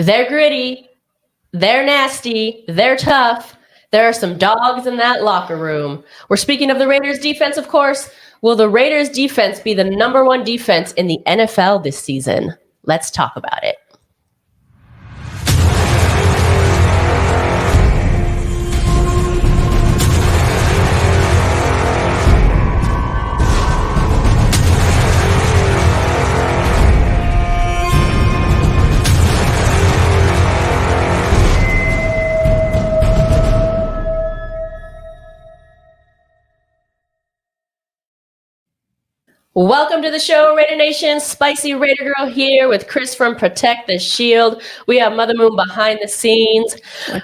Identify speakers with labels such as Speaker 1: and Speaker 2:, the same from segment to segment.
Speaker 1: They're gritty. They're nasty. They're tough. There are some dogs in that locker room. We're speaking of the Raiders defense, of course. Will the Raiders defense be the number one defense in the NFL this season? Let's talk about it. Welcome to the show, Raider Nation. Spicy Raider Girl here with Chris from Protect the Shield. We have Mother Moon behind the scenes.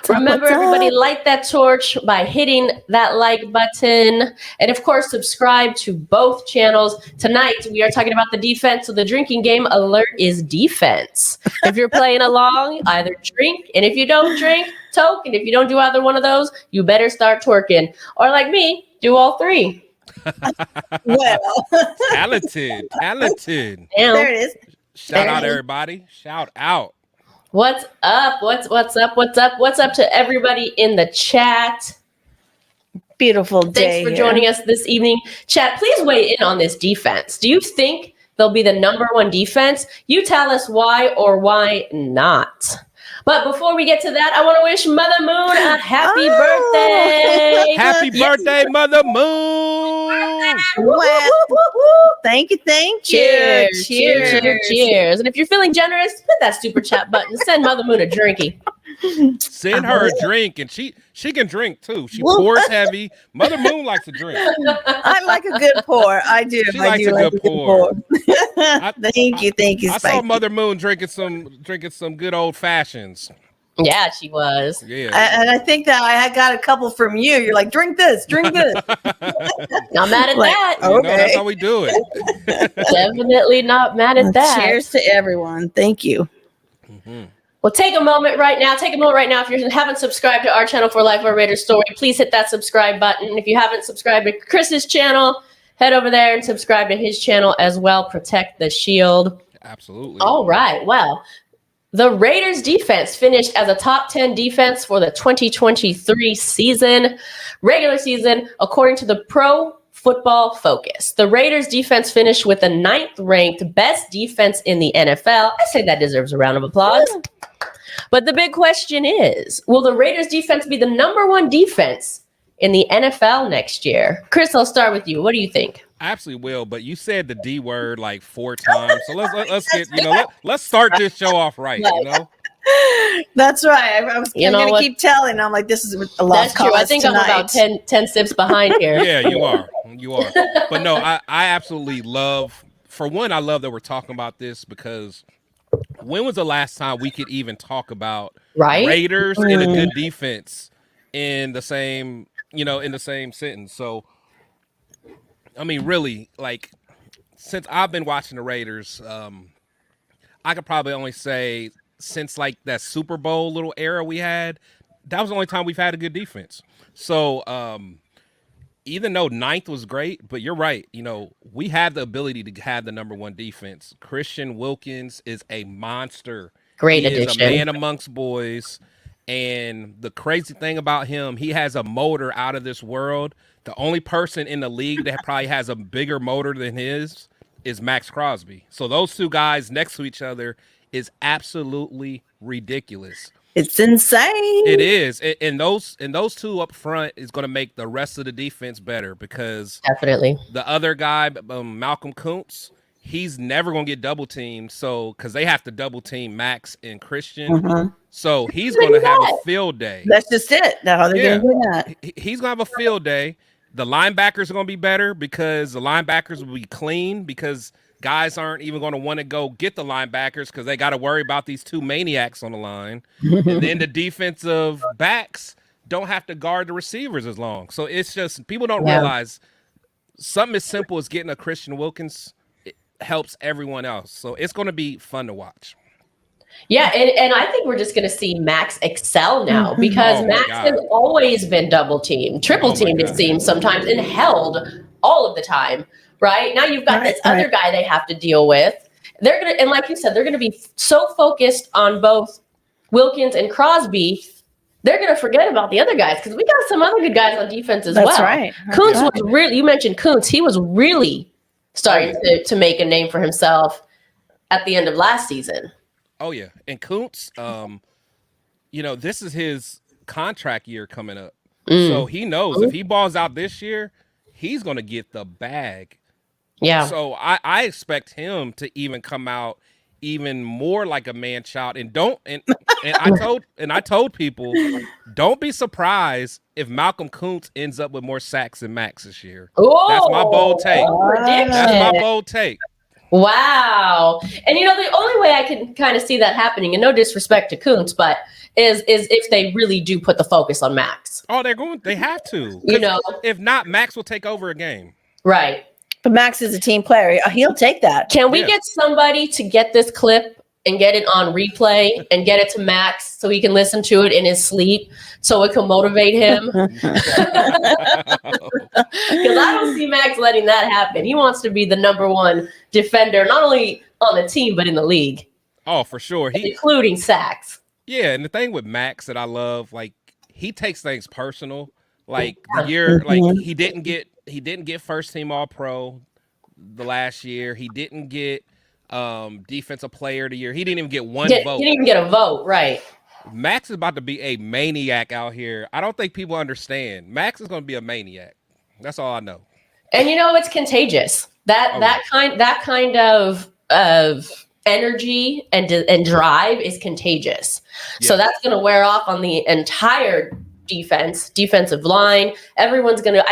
Speaker 1: Remember, everybody, light that torch by hitting that like button. And, of course, subscribe to both channels. Tonight, we are talking about the defense. So the drinking game alert is defense. If you're playing along, either drink. And if you don't drink, toke. And if you don't do either one of those, you better start twerking. Or like me, do all three.
Speaker 2: Well,
Speaker 3: talented.
Speaker 2: There it is.
Speaker 3: Shout out, everybody. Shout out.
Speaker 1: What's up? What's up to everybody in the chat?
Speaker 2: Beautiful day.
Speaker 1: Thanks for joining us this evening. Chat, please weigh in on this defense. Do you think they'll be the number one defense? You tell us why or why not. But before we get to that, I want to wish Mother Moon a happy birthday.
Speaker 3: Happy birthday, Mother Moon.
Speaker 2: Well, thank you.
Speaker 1: Cheers. And if you're feeling generous, hit that super chat button. Send Mother Moon a drinky.
Speaker 3: Send her a drink, and she can drink too. She pours heavy. Mother Moon likes to drink.
Speaker 2: I like a good pour. I do.
Speaker 3: She likes a good pour.
Speaker 2: Thank you.
Speaker 3: I saw Mother Moon drinking some good old fashions.
Speaker 1: Yeah, she was.
Speaker 3: Yeah,
Speaker 2: and I think that I got a couple from you. You're like, drink this.
Speaker 1: Not mad at that.
Speaker 2: Okay,
Speaker 3: that's how we do it.
Speaker 1: Definitely not mad at that.
Speaker 2: Cheers to everyone. Thank you.
Speaker 3: Mm-hmm.
Speaker 1: Well, take a moment right now. If you haven't subscribed to our channel for Life of a Raider Story, please hit that subscribe button. If you haven't subscribed to Chris's channel, head over there and subscribe to his channel as well. Protect the Shield.
Speaker 3: Absolutely.
Speaker 1: All right. Well, the Raiders defense finished as a top 10 defense for the 2023 regular season, according to the Pro Football Focus. The Raiders defense finished with the 9th ranked best defense in the NFL. I say that deserves a round of applause. But the big question is, will the Raiders defense be the number one defense in the NFL next year? Chris, I'll start with you. What do you think?
Speaker 3: I absolutely will, but you said the D word like 4 times. So let's get, let's start this show off right,
Speaker 2: That's right. I was going to keep telling. I'm like, this is a lost cause.
Speaker 1: True. I think
Speaker 2: tonight.
Speaker 1: I'm about 10 sips behind here.
Speaker 3: Yeah, you are. But no, I absolutely love, for one, I love that we're talking about this because when was the last time we could even talk about Raiders and a good defense in the same sentence? So, I mean, really, like, since I've been watching the Raiders, I could probably only say since like that Super Bowl little era we had, that was the only time we've had a good defense. So, even though 9th was great, but you're right. We have the ability to have the number one defense. Christian Wilkins is a monster.
Speaker 1: Great
Speaker 3: he
Speaker 1: addition.
Speaker 3: Is a man amongst boys. And the crazy thing about him, he has a motor out of this world. The only person in the league that probably has a bigger motor than his is Maxx Crosby. So those two guys next to each other is absolutely ridiculous.
Speaker 2: It's insane.
Speaker 3: It is. And those two up front is going to make the rest of the defense better because
Speaker 1: definitely
Speaker 3: the other guy, Malcolm Kuntz, he's never going to get double teamed. So because they have to double team Max and Christian. Mm-hmm. So he's going to have a field day.
Speaker 2: That's just it. That's how they're going to do that.
Speaker 3: He's going to have a field day. The linebackers are going to be better because the linebackers will be clean because guys aren't even going to want to go get the linebackers because they got to worry about these two maniacs on the line. And then the defensive backs don't have to guard the receivers as long. So it's just people don't realize something as simple as getting a Christian Wilkins helps everyone else. So it's going to be fun to watch.
Speaker 1: Yeah, and I think we're just going to see Max excel now because Max has always been double teamed, triple teamed, it seems sometimes, and held all of the time. Right now, you've got this other guy they have to deal with. They're gonna, and like you said, they're gonna be so focused on both Wilkins and Crosby, they're going to forget about the other guys because we got some other good guys on defense as well.
Speaker 2: That's right.
Speaker 1: Kuntz was really, you mentioned Kuntz, he was really starting to make a name for himself at the end of last season.
Speaker 3: Oh, yeah. And Kuntz, this is his contract year coming up. So he knows if he balls out this year, he's going to get the bag.
Speaker 1: Yeah.
Speaker 3: So I expect him to even come out even more like a man child. And I told people, don't be surprised if Malcolm Kuntz ends up with more sacks than Maxx this year.
Speaker 1: Ooh,
Speaker 3: that's my bold take.
Speaker 1: Prediction.
Speaker 3: That's my bold take.
Speaker 1: Wow. And the only way I can kind of see that happening, and no disrespect to Kuntz, but is if they really do put the focus on Maxx.
Speaker 3: Oh, they have to. If not, Maxx will take over a game.
Speaker 1: Right.
Speaker 2: But Maxx is a team player. He'll take that.
Speaker 1: Can we get somebody to get this clip and get it on replay and get it to Maxx so he can listen to it in his sleep so it can motivate him? Because I don't see Maxx letting that happen. He wants to be the number one defender, not only on the team, but in the league.
Speaker 3: Oh, for sure.
Speaker 1: Including sacks.
Speaker 3: Yeah, and the thing with Maxx that I love, he takes things personal. The year, he didn't get first team All Pro the last year. He didn't get defensive player of the year. He didn't even get one vote.
Speaker 1: He didn't even get a vote, right?
Speaker 3: Maxx is about to be a maniac out here. I don't think people understand. Maxx is going to be a maniac. That's all I know.
Speaker 1: And it's contagious. That kind of energy and drive is contagious. Yeah. So that's going to wear off on the entire defensive line. I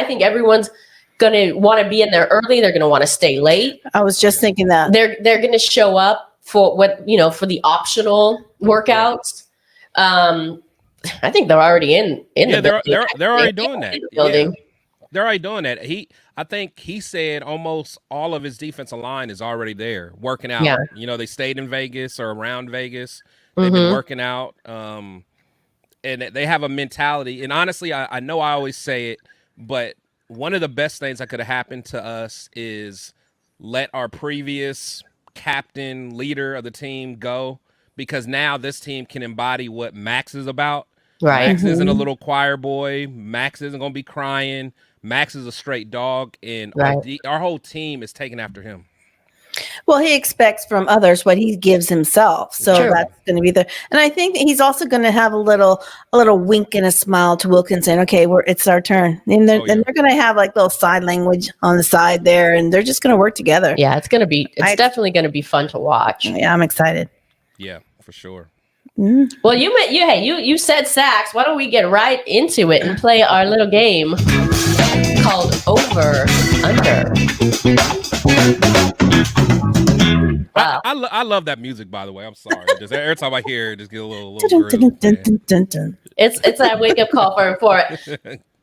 Speaker 1: think everyone's going to want to be in there early. They're going to want to stay late.
Speaker 2: I was just thinking that
Speaker 1: they're going to show up for for the optional workouts. I think they're already in the building.
Speaker 3: They're already doing that.
Speaker 1: Building.
Speaker 3: Yeah. They're already doing that. I think he said almost all of his defensive line is already there working out. Yeah. They stayed in Vegas or around Vegas. They've been working out. And they have a mentality. And honestly, I know I always say it, but one of the best things that could have happened to us is let our previous captain, leader of the team go, because now this team can embody what Maxx is about.
Speaker 1: Right.
Speaker 3: Maxx isn't a little choir boy. Maxx isn't going to be crying. Maxx is a straight dog, and our whole team is taking after him.
Speaker 2: Well, he expects from others what he gives himself. So that's going to be there. And I think he's also going to have a little wink and a smile to Wilkins saying, okay, it's our turn. And they're going to have little side language on the side there, and they're just going to work together.
Speaker 1: Yeah, it's definitely going to be fun to watch.
Speaker 2: Yeah, I'm excited.
Speaker 3: Yeah, for sure.
Speaker 2: Mm-hmm.
Speaker 1: Well, you said sacks. Why don't we get right into it and play our little game called Over Under?
Speaker 3: Wow. I love that music, by the way. I'm sorry. Just every time I hear it, just get a little
Speaker 1: It's that wake up call for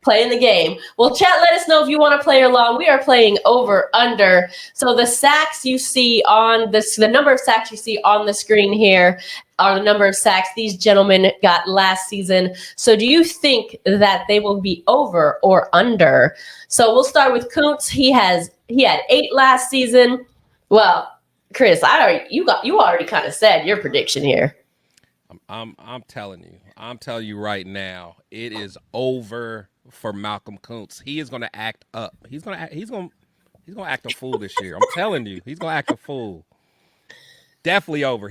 Speaker 1: playing the game. Well, chat, let us know if you want to play along. We are playing Over Under. So the sacks you see on the number of sacks you see on the screen here are the number of sacks these gentlemen got last season. So do you think that they will be over or under? So we'll start with Kuntz. He had 8 last season. Well, Chris, you already kind of said your prediction here.
Speaker 3: I'm telling you right now, it is over for Malcolm Kuntz. He is going to act up. He's going to act a fool this year. I'm telling you, he's going to act a fool. Definitely over.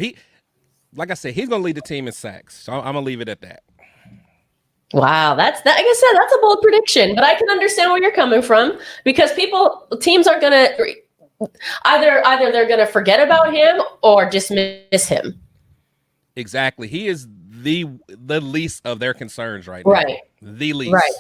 Speaker 3: Like I said, he's going to lead the team in sacks. So I'm going to leave it at that.
Speaker 1: Wow, like I said, that's a bold prediction, but I can understand where you're coming from because teams are going to either they're going to forget about him or dismiss him.
Speaker 3: Exactly. He is the least of their concerns right now.
Speaker 1: Right.
Speaker 3: The least.
Speaker 1: Right.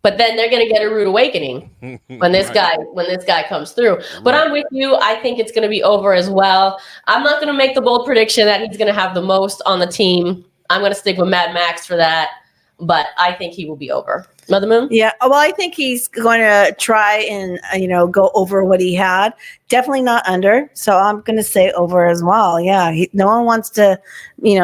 Speaker 1: But then they're going to get a rude awakening when this guy comes through. But I'm with you. I think it's going to be over as well. I'm not going to make the bold prediction that he's going to have the most on the team. I'm going to stick with Mad Maxx for that. But I think he will be over. Mother Moon?
Speaker 2: Yeah. Well, I think he's going to try and, go over what he had. Definitely not under. So I'm going to say over as well. Yeah. No one wants to,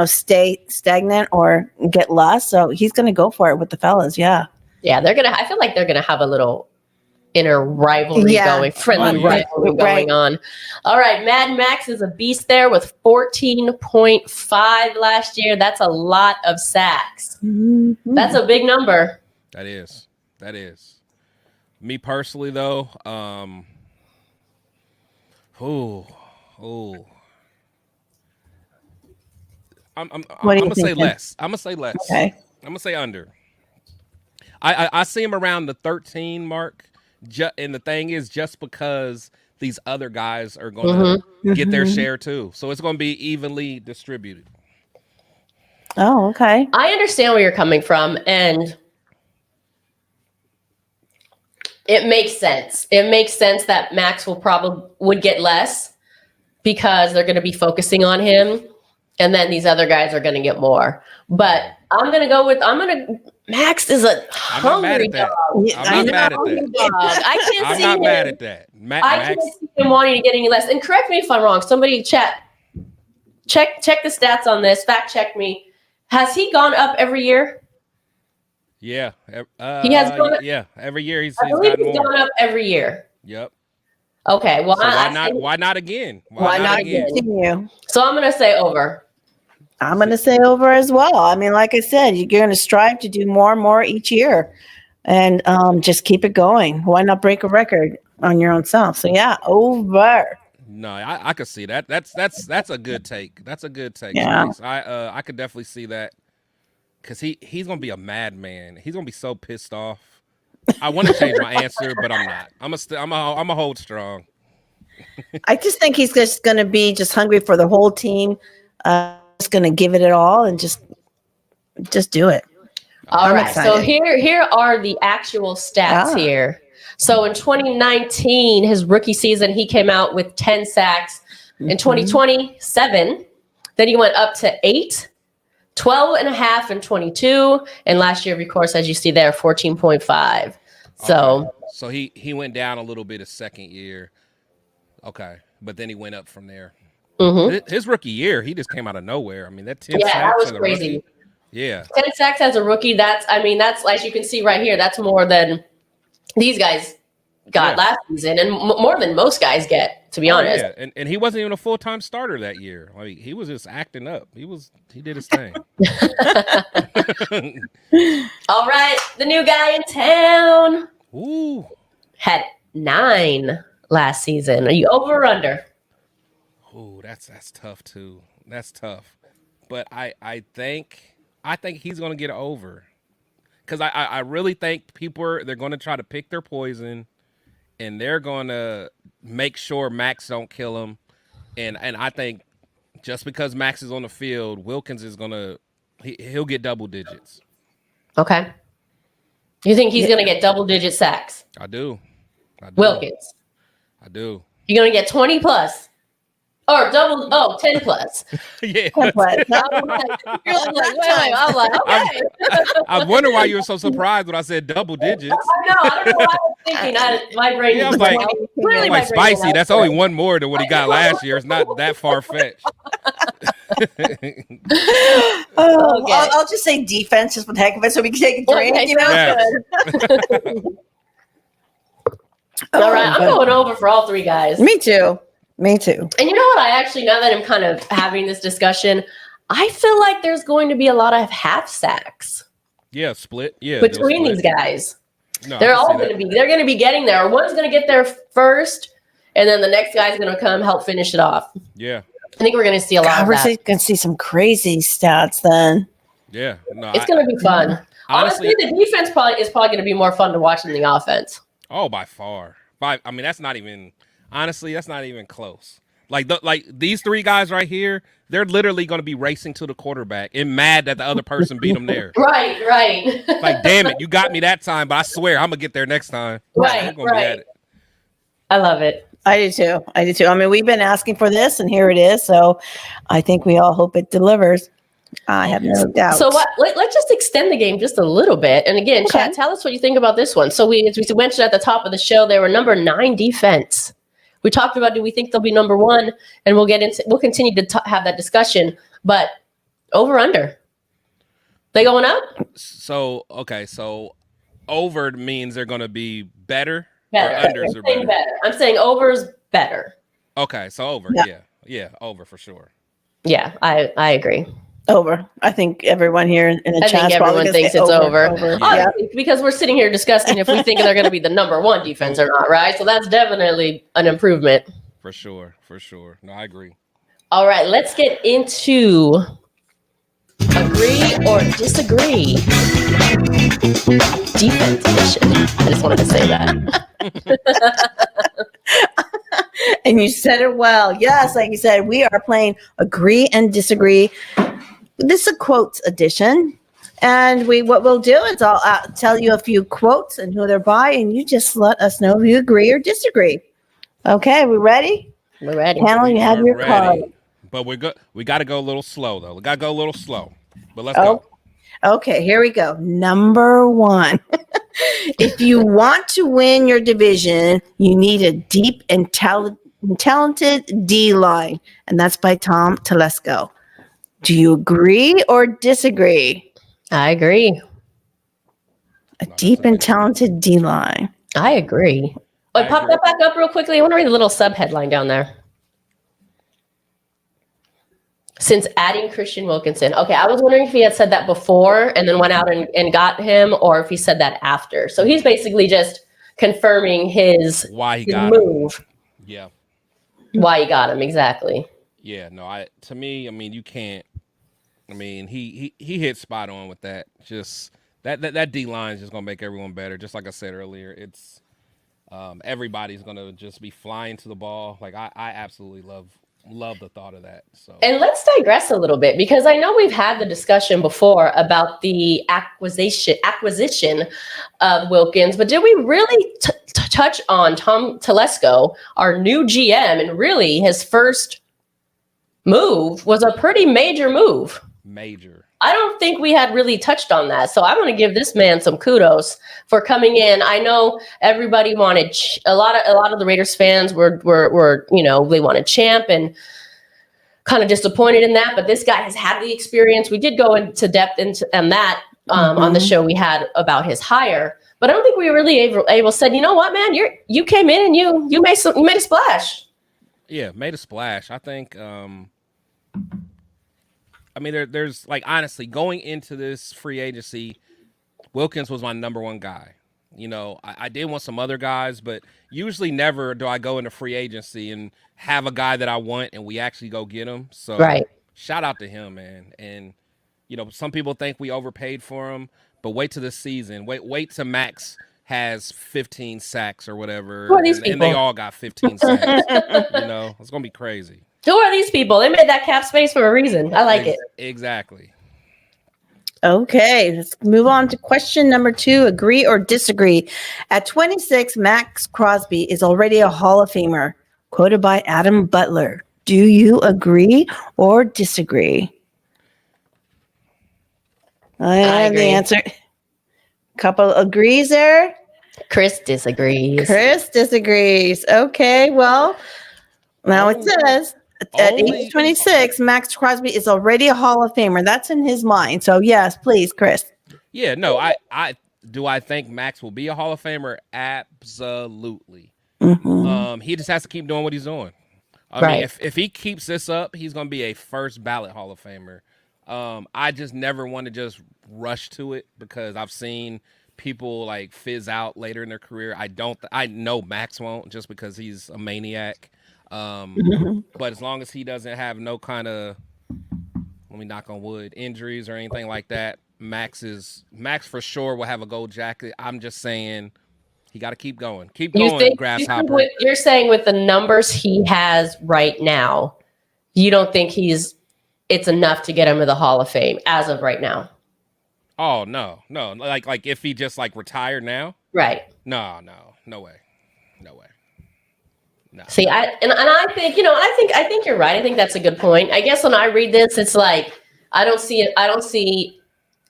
Speaker 2: stay stagnant or get less. So he's going to go for it with the fellas. Yeah.
Speaker 1: Yeah. I feel like they're going to have a little inner rivalry going, friendly rivalry going on. All right, Mad Max is a beast there with 14.5 last year. That's a lot of sacks. Mm-hmm. That's a big number.
Speaker 3: That is. Me personally, though, I'm gonna say less. Okay. I'm gonna say under. I see him around the 13 mark. And the thing is, just because these other guys are going to get their share too. So it's going to be evenly distributed.
Speaker 2: Oh, okay.
Speaker 1: I understand where you're coming from. And it makes sense. It makes sense that Max would get less because they're going to be focusing on him. And then these other guys are going to get more. But I'm going to go with, Max is a hungry dog.
Speaker 3: I'm not mad at that.
Speaker 1: I can't see him.
Speaker 3: I'm not mad at that.
Speaker 1: I can't see him wanting to get any less. And correct me if I'm wrong. Somebody check the stats on this. Fact check me. Has he gone up every year?
Speaker 3: Yeah.
Speaker 1: He has gone up.
Speaker 3: Yeah. Every year he's
Speaker 1: gone up every year.
Speaker 3: Yep.
Speaker 1: Okay. Well,
Speaker 3: so why not again?
Speaker 2: Why not continue?
Speaker 1: So I'm going to say over.
Speaker 2: I'm going to say over as well. I mean, like I said, you're going to strive to do more and more each year and just keep it going. Why not break a record on your own self? So yeah, over.
Speaker 3: No, I could see that. That's a good take. That's a good take.
Speaker 2: Yeah.
Speaker 3: I could definitely see that because he's going to be a madman. He's going to be so pissed off. I want to change my answer, but I'm not. I'm a hold strong.
Speaker 2: I just think he's just going to be just hungry for the whole team. Just going to give it all and just do it.
Speaker 1: All right. So here are the actual stats here. So in 2019, his rookie season, he came out with 10 sacks. In 2020, 7. Then he went up to 8, 12 and a half in 22. And last year, of course, as you see there, 14.5.
Speaker 3: So he went down a little bit his second year. Okay. But then he went up from there. Mm-hmm. His rookie year, he just came out of nowhere. I mean, that 10 sacks
Speaker 1: that was crazy.
Speaker 3: Rookie, yeah.
Speaker 1: 10 sacks as a rookie, that's as you can see right here, that's more than these guys got last season and more than most guys get, to be honest.
Speaker 3: Yeah, and he wasn't even a full-time starter that year. Like he was just acting up. He did his thing.
Speaker 1: All right, the new guy in town.
Speaker 3: Ooh.
Speaker 1: Had 9 last season. Are you over or under?
Speaker 3: Oh, that's tough too. That's tough. But I think he's gonna get over. Because I really think they're gonna try to pick their poison and they're gonna make sure Max don't kill him. And I think just because Max is on the field, Wilkins is he'll get double digits.
Speaker 1: Okay. You think he's gonna get double digit sacks?
Speaker 3: I do.
Speaker 1: Wilkins.
Speaker 3: I do.
Speaker 1: You're gonna get 20 plus. Or 10 plus.
Speaker 3: Yeah.
Speaker 2: 10 plus.
Speaker 1: I was like, okay.
Speaker 3: I wonder why you were so surprised when I said double digits.
Speaker 1: I know. I don't know what I was thinking. My brain
Speaker 3: was like spicy. That's only one more than what he got last year. It's not that far-fetched.
Speaker 2: I'll just say defense just for the heck of it so we can take a drink.
Speaker 1: Okay,
Speaker 2: you know?
Speaker 3: Yeah.
Speaker 1: All right. I'm going over for all 3 guys.
Speaker 2: Me too. And
Speaker 1: you know what? Now that I'm kind of having this discussion, I feel like there's going to be a lot of half sacks.
Speaker 3: Yeah, split. Yeah,
Speaker 1: between these guys. No, they're going to be getting there. One's going to get there first, and then the next guy's going to come help finish it off.
Speaker 3: Yeah.
Speaker 1: I think we're going to see a lot of that.
Speaker 2: We're going to see some crazy stats then.
Speaker 3: Yeah. No,
Speaker 1: it's going to be fun. Honestly, the defense is probably going to be more fun to watch than the offense.
Speaker 3: Oh, by far. I mean, that's not even close. Like these 3 guys right here, they're literally going to be racing to the quarterback and mad that the other person beat them there.
Speaker 1: Right.
Speaker 3: Like, damn it, you got me that time, but I swear I'm going to get there next time.
Speaker 1: Right. Be at it. I love it.
Speaker 2: I do too. I mean, we've been asking for this, and here it is. So I think we all hope it delivers. I have no doubt.
Speaker 1: So let's just extend the game just a little bit. And again, chat, tell us what you think about this one. So as we mentioned at the top of the show, they were number 9 defense. We talked about, do we think they'll be number 1? And we'll continue to have that discussion. But over under, they going up?
Speaker 3: So over means they're going to be better
Speaker 1: Better.
Speaker 3: Or unders are better?
Speaker 1: I'm saying over's better.
Speaker 3: Okay, so over. Yeah, over for sure.
Speaker 1: Yeah, I agree.
Speaker 2: Over. I think everyone here in the chat
Speaker 1: everyone thinks it's over.
Speaker 2: Yeah.
Speaker 1: Because we're sitting here discussing if we think they're going to be the number one defense or not, right? So that's definitely an improvement.
Speaker 3: For sure. No, I agree.
Speaker 1: All right, let's get into agree or disagree. Defense edition. I just wanted to say that.
Speaker 2: And you said it well. Yes, like you said, we are playing agree and disagree. This is a quotes edition. And what we'll do is I'll tell you a few quotes and who they're by, and you just let us know if you agree or disagree. Okay, we ready?
Speaker 1: We're ready.
Speaker 2: Panel, you have your card.
Speaker 3: But we got to go a little slow, though. We got to go a little slow. But let's go.
Speaker 2: Okay, here we go. Number 1. If you want to win your division, you need a deep and talented D-line. And that's by Tom Telesco. Do you agree or disagree?
Speaker 1: I agree.
Speaker 2: A deep and talented D-line.
Speaker 1: I agree. Oh, pop that back up real quickly. I want to read a little sub-headline down there. Since adding Christian Wilkinson. Okay, I was wondering if he had said that before and then went out and got him, or if he said that after. So he's basically just confirming his move.
Speaker 3: Him. Yeah.
Speaker 1: Why he got him, exactly.
Speaker 3: Yeah, no, you can't. He hit spot on with that. Just that D line is just gonna make everyone better. Just like I said earlier, it's everybody's gonna just be flying to the ball. Like I absolutely love the thought of that. So,
Speaker 1: and let's digress a little bit, because I know we've had the discussion before about the acquisition of Wilkins, but did we really touch on Tom Telesco, our new GM, and really his first move was a pretty major move. I don't think we had really touched on that. So I want to give this man some kudos for coming in. I know everybody wanted a lot of the Raiders fans were they wanted Champ and kind of disappointed in that. But this guy has had the experience. We did go into depth on that on the show we had about his hire. But I don't think we were really able said, you know what, man, you came in and you made a splash.
Speaker 3: Yeah, made a splash. I think. There's like, honestly, going into this free agency, Wilkins was my number one guy. I did want some other guys, but usually never do I go into free agency and have a guy that I want and we actually go get him. So shout out to him, man. And, some people think we overpaid for him, but wait till this season. Wait till Maxx has 15 sacks or whatever.
Speaker 1: Who are these people?
Speaker 3: And they all got 15 sacks. It's going to be crazy.
Speaker 1: Who are these people? They made that cap space for a reason. I like it.
Speaker 3: Exactly.
Speaker 2: Okay, let's move on to question number 2. Agree or disagree? At 26, Maxx Crosby is already a Hall of Famer, quoted by Adam Butler. Do you agree or disagree? I have the answer. Couple agrees there.
Speaker 1: Chris disagrees.
Speaker 2: Okay, well, now it says at age 26, Maxx Crosby is already a Hall of Famer. That's in his mind. So yes, please, Chris.
Speaker 3: Yeah, no, I think Maxx will be a Hall of Famer? Absolutely. He just has to keep doing what he's doing. I mean, if he keeps this up, he's going to be a first ballot Hall of Famer. I just never want to just rush to it because I've seen people like fizz out later in their career. I know Maxx won't, just because he's a maniac. But as long as he doesn't have no kind of, let me knock on wood, injuries or anything like that, Maxx for sure will have a gold jacket. I'm just saying he got to keep going. Grasshopper.
Speaker 1: You're saying with the numbers he has right now, you don't think it's enough to get him to the Hall of Fame as of right now?
Speaker 3: Oh, no. Like if he just like retired now?
Speaker 1: Right.
Speaker 3: No way. No.
Speaker 1: See, I think, I think you're right. I think that's a good point. I guess when I read this, it's like, I don't see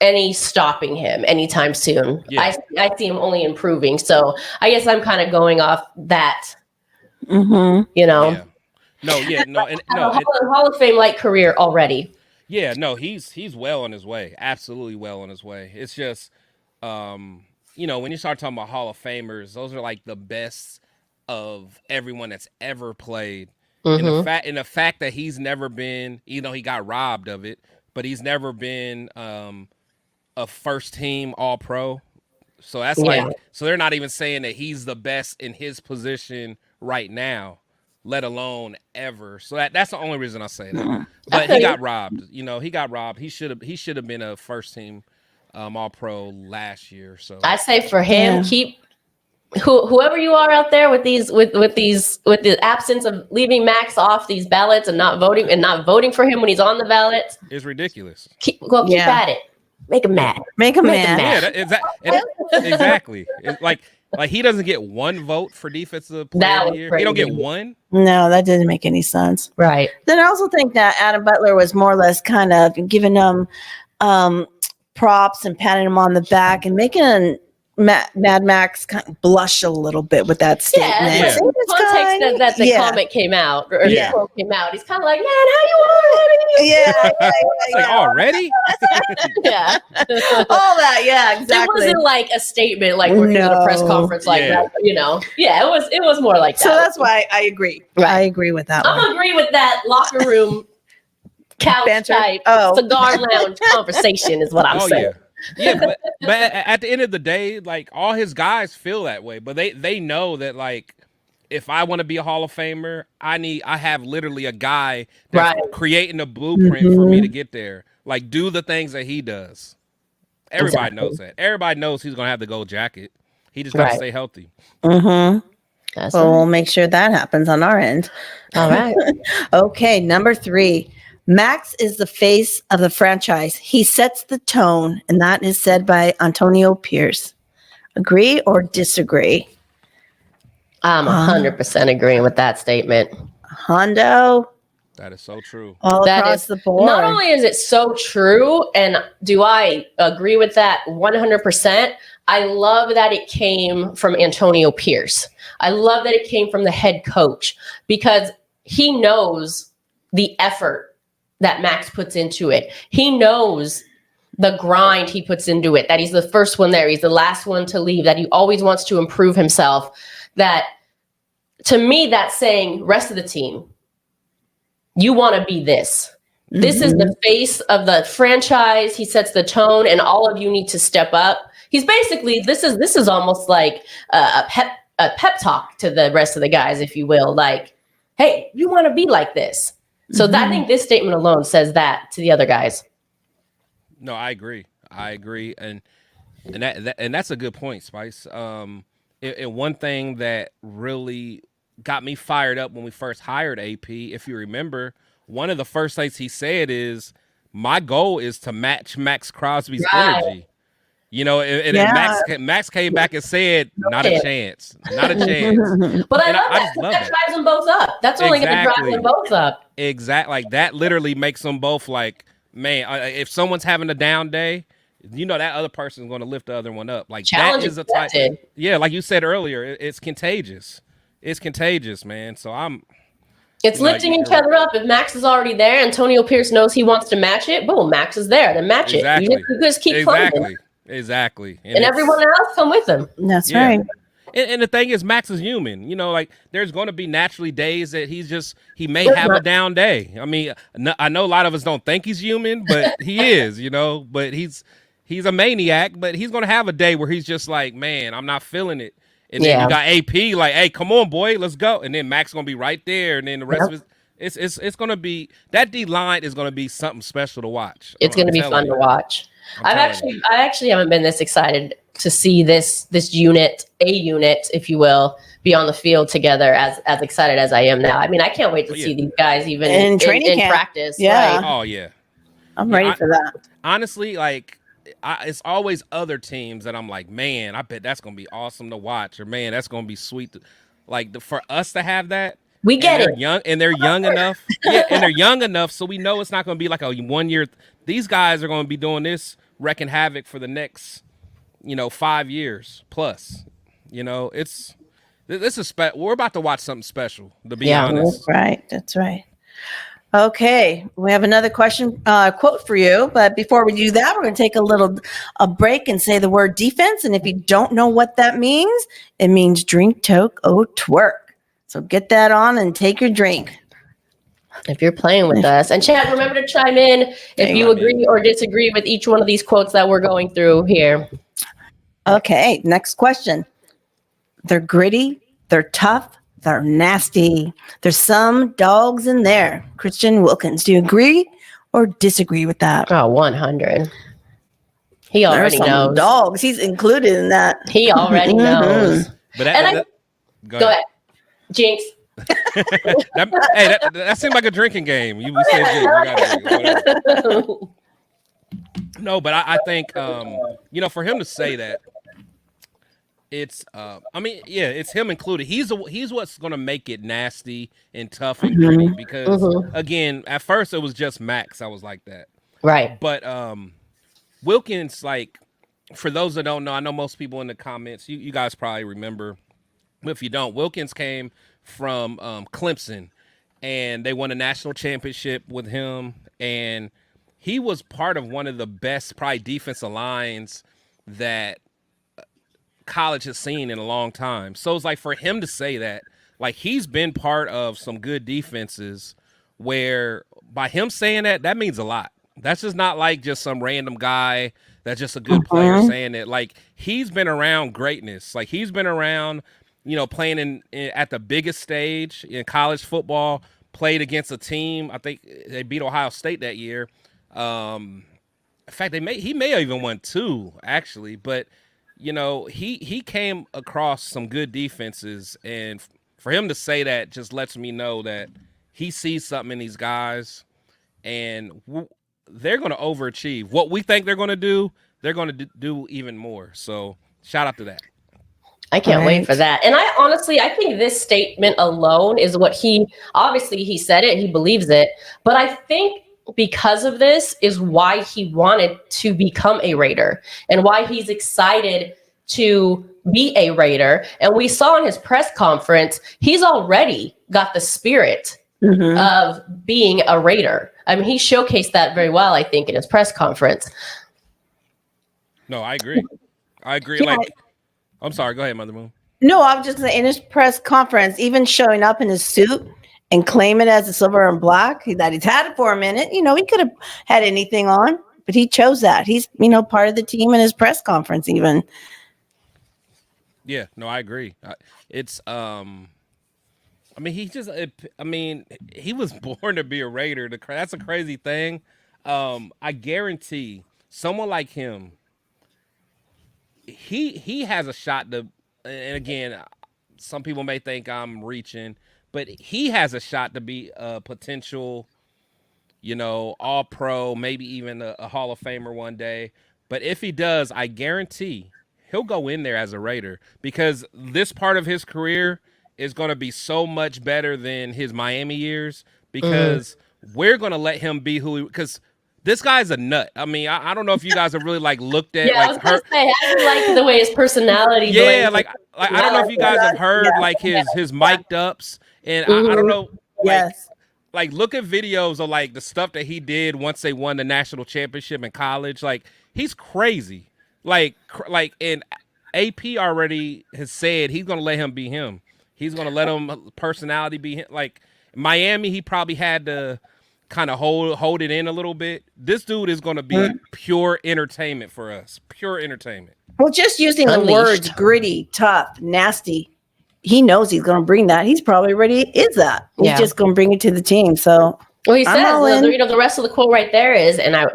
Speaker 1: any stopping him anytime soon. Yeah. I see him only improving. So I guess I'm kind of going off that,
Speaker 3: Yeah. No.
Speaker 1: Hall of Fame like career already.
Speaker 3: Yeah, no, he's well on his way. Absolutely well on his way. It's just, when you start talking about Hall of Famers, those are like the best of everyone that's ever played. And the fact that he's never been, he got robbed of it, but he's never been a first team All Pro. So that's so they're not even saying that he's the best in his position right now, let alone ever. So that's the only reason I say that. But he got robbed. He got robbed. He should have been a first team All Pro last year. So
Speaker 1: I say for him, keep whoever you are out there with the absence of leaving Maxx off these ballots and not voting for him when he's on the ballots.
Speaker 3: It's ridiculous.
Speaker 1: Keep at it. Make him mad.
Speaker 2: Make him mad.
Speaker 3: Yeah, exactly. It's like he doesn't get one vote for defensive player of the year. He don't get one.
Speaker 2: No, that doesn't make any sense.
Speaker 1: Right.
Speaker 2: Then I also think that Adam Butler was more or less kind of giving them props and patting him on the back and making Mad Max kind of blush a little bit with that statement.
Speaker 1: Yeah. In the context that the comment came out, or the quote came out, he's kind of like, man, how you already?
Speaker 3: It's like, already?
Speaker 1: Yeah.
Speaker 2: All that, yeah, exactly.
Speaker 1: It wasn't like a statement like we're doing a press conference like that, Yeah, it was more like that.
Speaker 2: So that's why I agree. Right. I agree with that
Speaker 1: I'm agree with that locker room couch type cigar lounge conversation is what I'm saying.
Speaker 3: Yeah, but at the end of the day, like all his guys feel that way, but they know that like if I want to be a Hall of Famer, I have literally a guy that's creating a blueprint for me to get there. Like do the things that he does. Everybody knows that. Everybody knows he's gonna have the gold jacket. He just gotta stay healthy.
Speaker 2: So we'll make sure that happens on our end.
Speaker 1: All right.
Speaker 2: Okay, number 3. Maxx is the face of the franchise. He sets the tone, and that is said by Antonio Pierce. Agree or disagree?
Speaker 1: I'm 100% agreeing with that statement.
Speaker 2: Hondo.
Speaker 3: That is so true.
Speaker 2: All across the board.
Speaker 1: Not only is it so true, and do I agree with that 100%, I love that it came from Antonio Pierce. I love that it came from the head coach because he knows the effort that Maxx puts into it. He knows the grind he puts into it, that he's the first one there, he's the last one to leave, that he always wants to improve himself. That, to me, that's saying, rest of the team, you want to be this. This is the face of the franchise. He sets the tone, and all of you need to step up. He's basically, this is almost like a pep talk to the rest of the guys, if you will. Like, hey, you want to be like this. So I think this statement alone says that to the other guys.
Speaker 3: No, I agree, and that's a good point, Spice. And one thing that really got me fired up when we first hired AP, if you remember, one of the first things he said is, "My goal is to match Maxx Crosby's energy." Maxx came back and said, not a chance. But
Speaker 1: I love that drives them both up. That's only going to drive them both up.
Speaker 3: Exactly. Like that literally makes them both like, man, if someone's having a down day, that other person's going to lift the other one up. Like that is a type. Yeah, like you said earlier, it's contagious. It's contagious, man. So
Speaker 1: it's lifting each other up. If Maxx is already there, Antonio Pierce knows he wants to match it. Boom, Maxx is there. Then match it. You just keep climbing.
Speaker 3: Exactly.
Speaker 1: And everyone else come with him.
Speaker 2: That's right.
Speaker 3: And the thing is, Maxx is human. Like there's going to be naturally days that he may have a down day. I mean, I know a lot of us don't think he's human, but he is, but he's a maniac, but he's going to have a day where he's just like, man, I'm not feeling it. And then you got AP like, hey, come on, boy, let's go. And then Maxx going to be right there. And then the rest of it's going to be, that D line is going to be something special to watch.
Speaker 1: It's going to be fun to watch. I actually haven't been this excited to see this unit, if you will, be on the field together as excited as I am now. I mean, I can't wait to see these guys even in training in practice.
Speaker 2: Yeah.
Speaker 1: Right?
Speaker 3: Oh yeah.
Speaker 2: I'm ready for that.
Speaker 3: Honestly, like it's always other teams that I'm like, man, I bet that's gonna be awesome to watch, or man, that's gonna be sweet. For us to have that.
Speaker 1: We get it.
Speaker 3: They're young enough. Yeah, and they're young enough, so we know it's not going to be like a 1 year. These guys are going to be doing this, wrecking havoc for the next, 5 years plus. This is we're about to watch something special. To be honest,
Speaker 2: that's right. Okay, we have another quote for you. But before we do that, we're going to take a break and say the word defense. And if you don't know what that means, it means drink, toke, twerk. So get that on and take your drink.
Speaker 1: If you're playing with us. And chat, remember to chime in if you agree or disagree with each one of these quotes that we're going through here.
Speaker 2: Okay, next question. They're gritty, they're tough, they're nasty. There's some dogs in there. Christian Wilkins, do you agree or disagree with that?
Speaker 1: Oh, 100. He already knows.
Speaker 2: Dogs, he's included in that.
Speaker 1: He already knows.
Speaker 3: But
Speaker 1: go ahead. Jinx.
Speaker 3: That seemed like a drinking game. We said Jinx. No, but I think for him to say that, it's it's him included. He's what's gonna make it nasty and tough and gritty because again, at first it was just Maxx. I was like that,
Speaker 1: right?
Speaker 3: But Wilkins, like, for those that don't know, I know most people in the comments, you guys probably remember, but if you don't, Wilkins came from Clemson, and they won a national championship with him, and he was part of one of the best probably defensive lines that college has seen in a long time. So it's like, for him to say that, like, he's been part of some good defenses where by him saying that means a lot. That's just not like just some random guy that's just a good player saying it. Like, he's been around greatness. Like, he's been around, playing at the biggest stage in college football, played against a team. I think they beat Ohio State that year. In fact, he may have even won 2 actually, but he came across some good defenses, and for him to say that just lets me know that he sees something in these guys, and they're going to overachieve. What we think they're going to do, they're going to do even more. So shout out to that.
Speaker 1: I can't wait for that. And I think this statement alone is what he said it, he believes it. But I think because of this is why he wanted to become a Raider and why he's excited to be a Raider. And we saw in his press conference, he's already got the spirit of being a Raider. I mean, he showcased that very well, I think, in his press conference.
Speaker 3: No, I agree. Yeah. Like, I'm sorry. Go ahead, Mother Moon.
Speaker 2: No, I was just saying, in his press conference, even showing up in his suit and claim it as a silver and black, that he's had it for a minute. He could have had anything on, but he chose that. He's, part of the team in his press conference even.
Speaker 3: Yeah, no, I agree. It's, he was born to be a Raider. That's a crazy thing. I guarantee someone like him, he has a shot to, and again, some people may think I'm reaching, but he has a shot to be a potential, all pro, maybe even a Hall of Famer one day. But if he does, I guarantee he'll go in there as a Raider, because this part of his career is going to be so much better than his Miami years, because we're going to let him be because this guy's a nut. I mean, I don't know if you guys have really looked at.
Speaker 1: Yeah, I was gonna say, I like the way his personality.
Speaker 3: Yeah, I don't know if you guys have heard his mic'd ups, and I don't know.
Speaker 2: Yes.
Speaker 3: Look at videos of the stuff that he did once they won the national championship in college. He's crazy. And AP already has said he's gonna let him be him. He's gonna let him personality be him. Miami, he probably had to kind of hold it in a little bit. This dude is going to be pure entertainment for us. Pure entertainment.
Speaker 2: Well, just using the words gritty, tough, nasty, he knows he's going to bring that. He's probably already is that. He's just going to bring it to the team. So,
Speaker 1: well, he says, the rest of the quote right there is, and I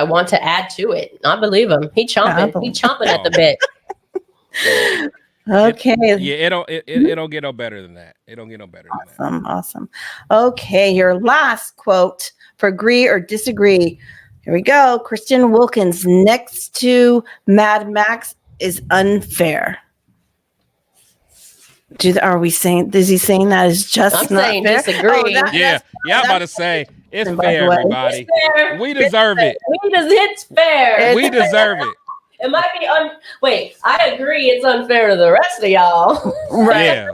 Speaker 1: want to add to it. I believe him. He chomping at the bit.
Speaker 2: Okay.
Speaker 3: It don't get no better than that. It don't get no better than that.
Speaker 2: Awesome. Okay, your last quote for agree or disagree. Here we go. Christian Wilkins next to Mad Maxx is unfair. Are we saying? Is he saying that is just
Speaker 1: I'm
Speaker 2: not
Speaker 1: saying
Speaker 2: fair?
Speaker 1: disagree.
Speaker 3: I'm about to say it's fair, everybody.
Speaker 1: Fair.
Speaker 3: We deserve it.
Speaker 1: It's fair.
Speaker 3: We deserve it.
Speaker 1: It might be wait, I agree it's unfair to the rest of y'all.
Speaker 3: Right. Yeah.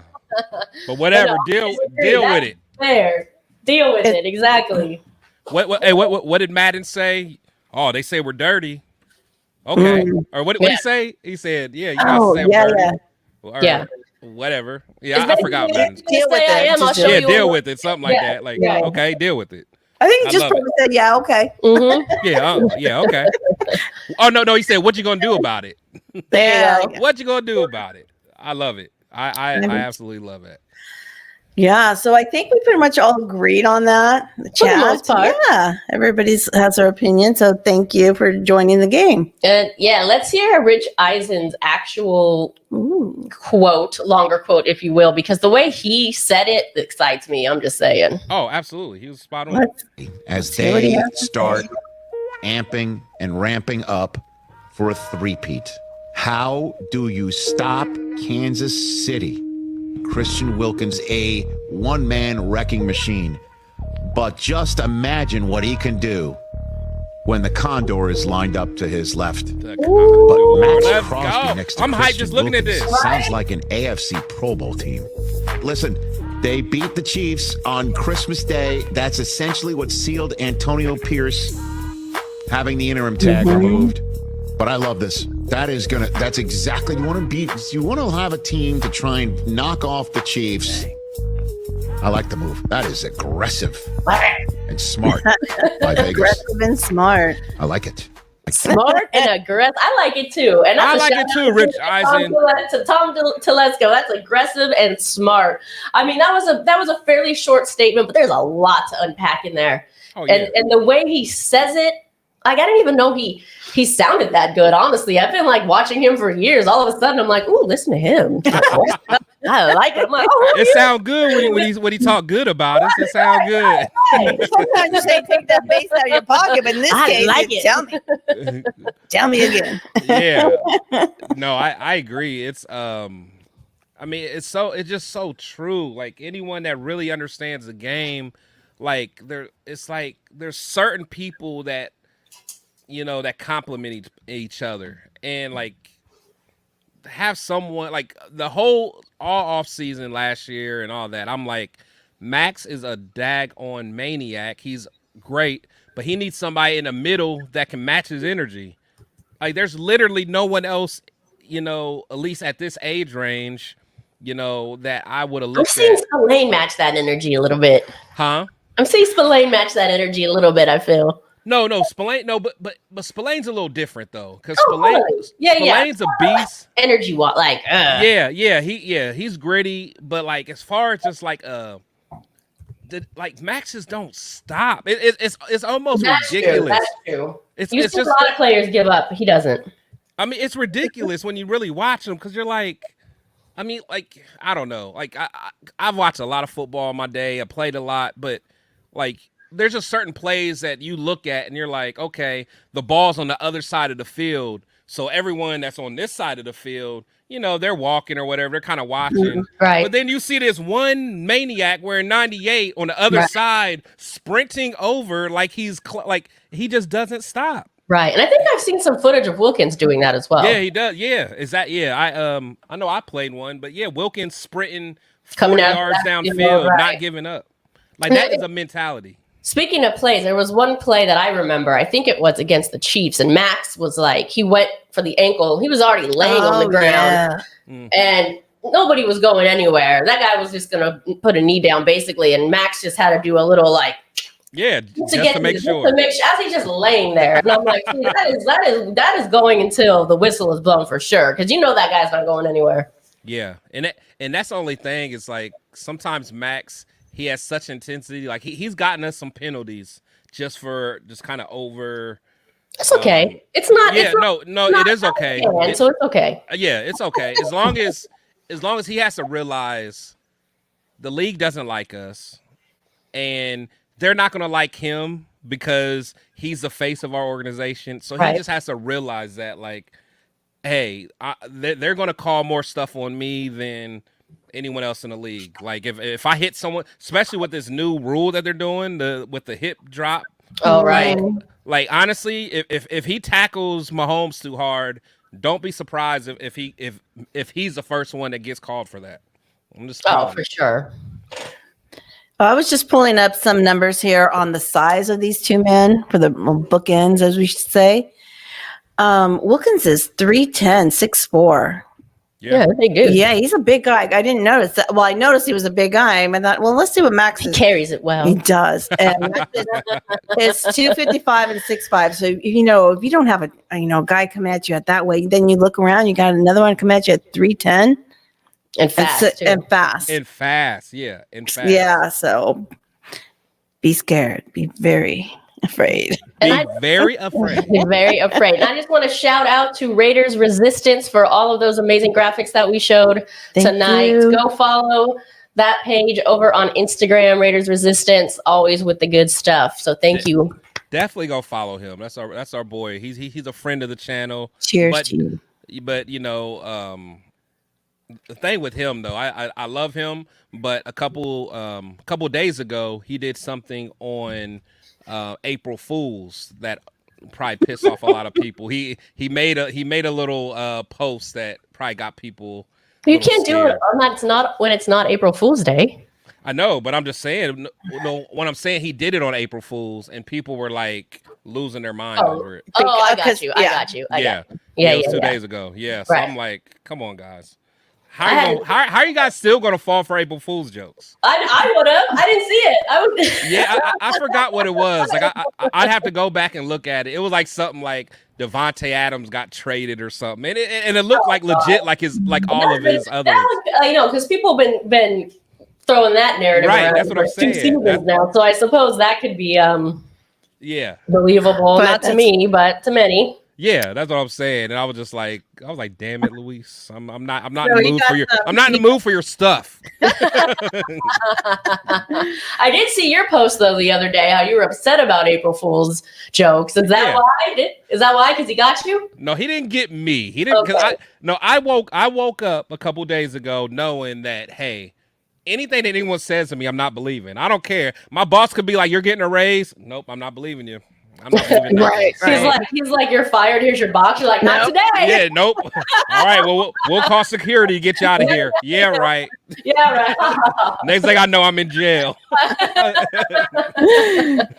Speaker 3: But whatever, deal with it.
Speaker 1: Fair. Deal with it. Exactly.
Speaker 3: What did Madden say? Oh, they say we're dirty. Okay. Or what did he say? He said, yeah, you guys say we're dirty. Or whatever. Yeah, I forgot Madden's.
Speaker 2: Deal with it.
Speaker 3: Yeah, deal with it. Something like that. Like, okay, deal with it.
Speaker 2: I think he just probably said, yeah, okay.
Speaker 1: Mm-hmm.
Speaker 3: Yeah, okay. Oh, no, he said, what you gonna do about it? What you gonna do about it? I love it. I absolutely love it.
Speaker 2: Yeah, so I think we pretty much all agreed on that. The chat.
Speaker 1: For the most part.
Speaker 2: Yeah, everybody has their opinion. So thank you for joining the game.
Speaker 1: And let's hear Rich Eisen's actual quote, longer quote, if you will, because the way he said it excites me. I'm just saying.
Speaker 3: Oh, absolutely. He was spot on.
Speaker 4: As they start amping and ramping up for a three-peat, how do you stop Kansas City? Christian Wilkins, a one-man wrecking machine. But just imagine what he can do when the Condor is lined up to his left. But Maxx Crosby next to
Speaker 3: I'm hyped just looking at this.
Speaker 4: Sounds like an AFC Pro Bowl team. Listen, they beat the Chiefs on Christmas Day. That's essentially what sealed Antonio Pierce having the interim tag removed. But I love this. That's exactly, you want to have a team to try and knock off the Chiefs. I like the move. That is aggressive and smart by Vegas.
Speaker 2: Aggressive and smart.
Speaker 4: I like it.
Speaker 1: Smart and aggressive. I like it too. And
Speaker 3: I like it too, Rich Eisen.
Speaker 1: To Tom Telesco, that's aggressive and smart. I mean, that was a fairly short statement, but there's a lot to unpack in there.
Speaker 3: Oh, yeah.
Speaker 1: And the way he says it, like, I didn't even know he sounded that good. Honestly, I've been like watching him for years. All of a sudden, I'm like, ooh, listen to him. I like it. I'm like, oh,
Speaker 3: it sounds good when he talk good about us. It sounds good.
Speaker 2: Sometimes you say take that bass out of your pocket, but in this case,
Speaker 1: like it.
Speaker 2: Tell me again.
Speaker 3: Yeah. No, I agree. It's I mean, it's just so true. Like, anyone that really understands the game, like, there's certain people that, you know, that complement each other, and like have someone like all off season last year and all that. I'm like, Maxx is a daggone maniac. He's great, but he needs somebody in the middle that can match his energy. Like, there's literally no one else, you know, at least at this age range, you know, that I would have looked at.
Speaker 1: I'm seeing Spillane match that energy a little bit.
Speaker 3: Huh?
Speaker 1: I'm seeing Spillane match that energy a little bit, I feel.
Speaker 3: No, Spillane. No, but Spillane's a little different though, because Spillane's a beast.
Speaker 1: Energy, like
Speaker 3: he's gritty, but like as far as just like Maxx just don't stop. It's almost ridiculous.
Speaker 1: That's true.
Speaker 3: It's
Speaker 1: just
Speaker 3: a
Speaker 1: lot of players give up. He doesn't.
Speaker 3: I mean, it's ridiculous when you really watch him, because you're like, I mean, like, I don't know. Like, I've watched a lot of football in my day. I played a lot, but like, there's just certain plays that you look at and you're like, okay, the ball's on the other side of the field. So everyone that's on this side of the field, you know, they're walking or whatever. They're kind of watching.
Speaker 1: Right.
Speaker 3: But then you see this one maniac wearing 98 on the other side sprinting over like he just doesn't stop.
Speaker 1: Right. And I think I've seen some footage of Wilkins doing that as well.
Speaker 3: Yeah, he does. Yeah. Is that, I know I played one, but yeah, Wilkins sprinting 40
Speaker 1: coming out
Speaker 3: yards downfield, not giving up. Like, that is a mentality.
Speaker 1: Speaking of plays, there was one play that I remember. I think it was against the Chiefs, and Maxx was like, he went for the ankle. He was already laying on the ground, and nobody was going anywhere. That guy was just going to put a knee down, basically, and Maxx just had to do a little, like,
Speaker 3: just to make sure.
Speaker 1: As he's just laying there. And I'm like, that is going until the whistle is blown for sure, because you know that guy's not going anywhere.
Speaker 3: Yeah, and that's the only thing is, like, sometimes Maxx, he has such intensity. Like, he's gotten us some penalties just kind of over.
Speaker 1: It's okay. It's not.
Speaker 3: Yeah,
Speaker 1: it's
Speaker 3: no,
Speaker 1: not
Speaker 3: it is okay.
Speaker 1: So it's okay.
Speaker 3: Yeah, it's okay. As long as he has to realize the league doesn't like us, and they're not going to like him because he's the face of our organization. So he just has to realize that, like, hey, they're going to call more stuff on me than anyone else in the league. Like, if I hit someone, especially with this new rule that they're doing, with the hip drop.
Speaker 1: Oh, right.
Speaker 3: Like, honestly, if he tackles Mahomes too hard, don't be surprised if he's the first one that gets called for that. I'm just
Speaker 1: for sure.
Speaker 2: I was just pulling up some numbers here on the size of these two men for the bookends, as we should say. Wilkins is 3'10", 6'4".
Speaker 1: Yeah, big dude.
Speaker 2: Yeah, he's a big guy. I didn't notice that. Well, I noticed he was a big guy. I thought, well, let's see what Maxx is.
Speaker 1: He carries it well.
Speaker 2: He does. And it's 255 and 6'5". So, if you don't have a guy coming at you at that way, then you look around, you got another one coming at you at 3'10".
Speaker 1: And fast, too.
Speaker 2: And fast.
Speaker 3: Yeah.
Speaker 2: Yeah, so be scared. Be very afraid.
Speaker 3: Be very afraid.
Speaker 1: Very afraid. And I just want to shout out to Raiders Resistance for all of those amazing graphics that we showed tonight. Go follow that page over on Instagram, Raiders Resistance, always with the good stuff. So thank you.
Speaker 3: Definitely go follow him. That's our boy. He's a friend of the channel.
Speaker 2: Cheers to you.
Speaker 3: But the thing with him though, I love him, but a couple days ago he did something on April Fools that probably pissed off a lot of people. He made a little post that probably got people.
Speaker 1: You can't do it when it's not April Fool's Day.
Speaker 3: I know, but I'm just saying. When I'm saying he did it on April Fools, and people were like losing their mind over it.
Speaker 1: Oh, I got you.
Speaker 3: Yeah, it was 2 days ago. Yeah, so right. I'm like, come on, guys. How are you guys still gonna fall for April Fool's jokes?
Speaker 1: I would have. I didn't see it. I would.
Speaker 3: Yeah, I forgot what it was. Like I'd have to go back and look at it. It was like something like Devontae Adams got traded or something, and it looked like legit, like all of his other.
Speaker 1: Because people have been throwing that narrative
Speaker 3: right.
Speaker 1: around
Speaker 3: That's what I'm saying.
Speaker 1: 2 seasons now, so I suppose that could be believable. But not to me, but to many.
Speaker 3: Yeah, that's what I'm saying, and I was like, damn it, Luis, I'm not in the mood for I'm not in the mood for your stuff.
Speaker 1: I did see your post though the other day how you were upset about April Fool's jokes. Is that why? Is that why? Because he got you?
Speaker 3: No, he didn't get me. He didn't. Okay. I woke up a couple days ago knowing that hey, anything that anyone says to me, I'm not believing. I don't care. My boss could be like, "You're getting a raise." Nope, I'm not believing you. I'm not believing
Speaker 2: right.
Speaker 1: He's like, "You're fired. Here's your box." You're like, "Not today."
Speaker 3: Yeah, nope. All right, well, we'll call security to get you out of here. Yeah, right.
Speaker 1: Yeah, right.
Speaker 3: Next thing I know, I'm in jail.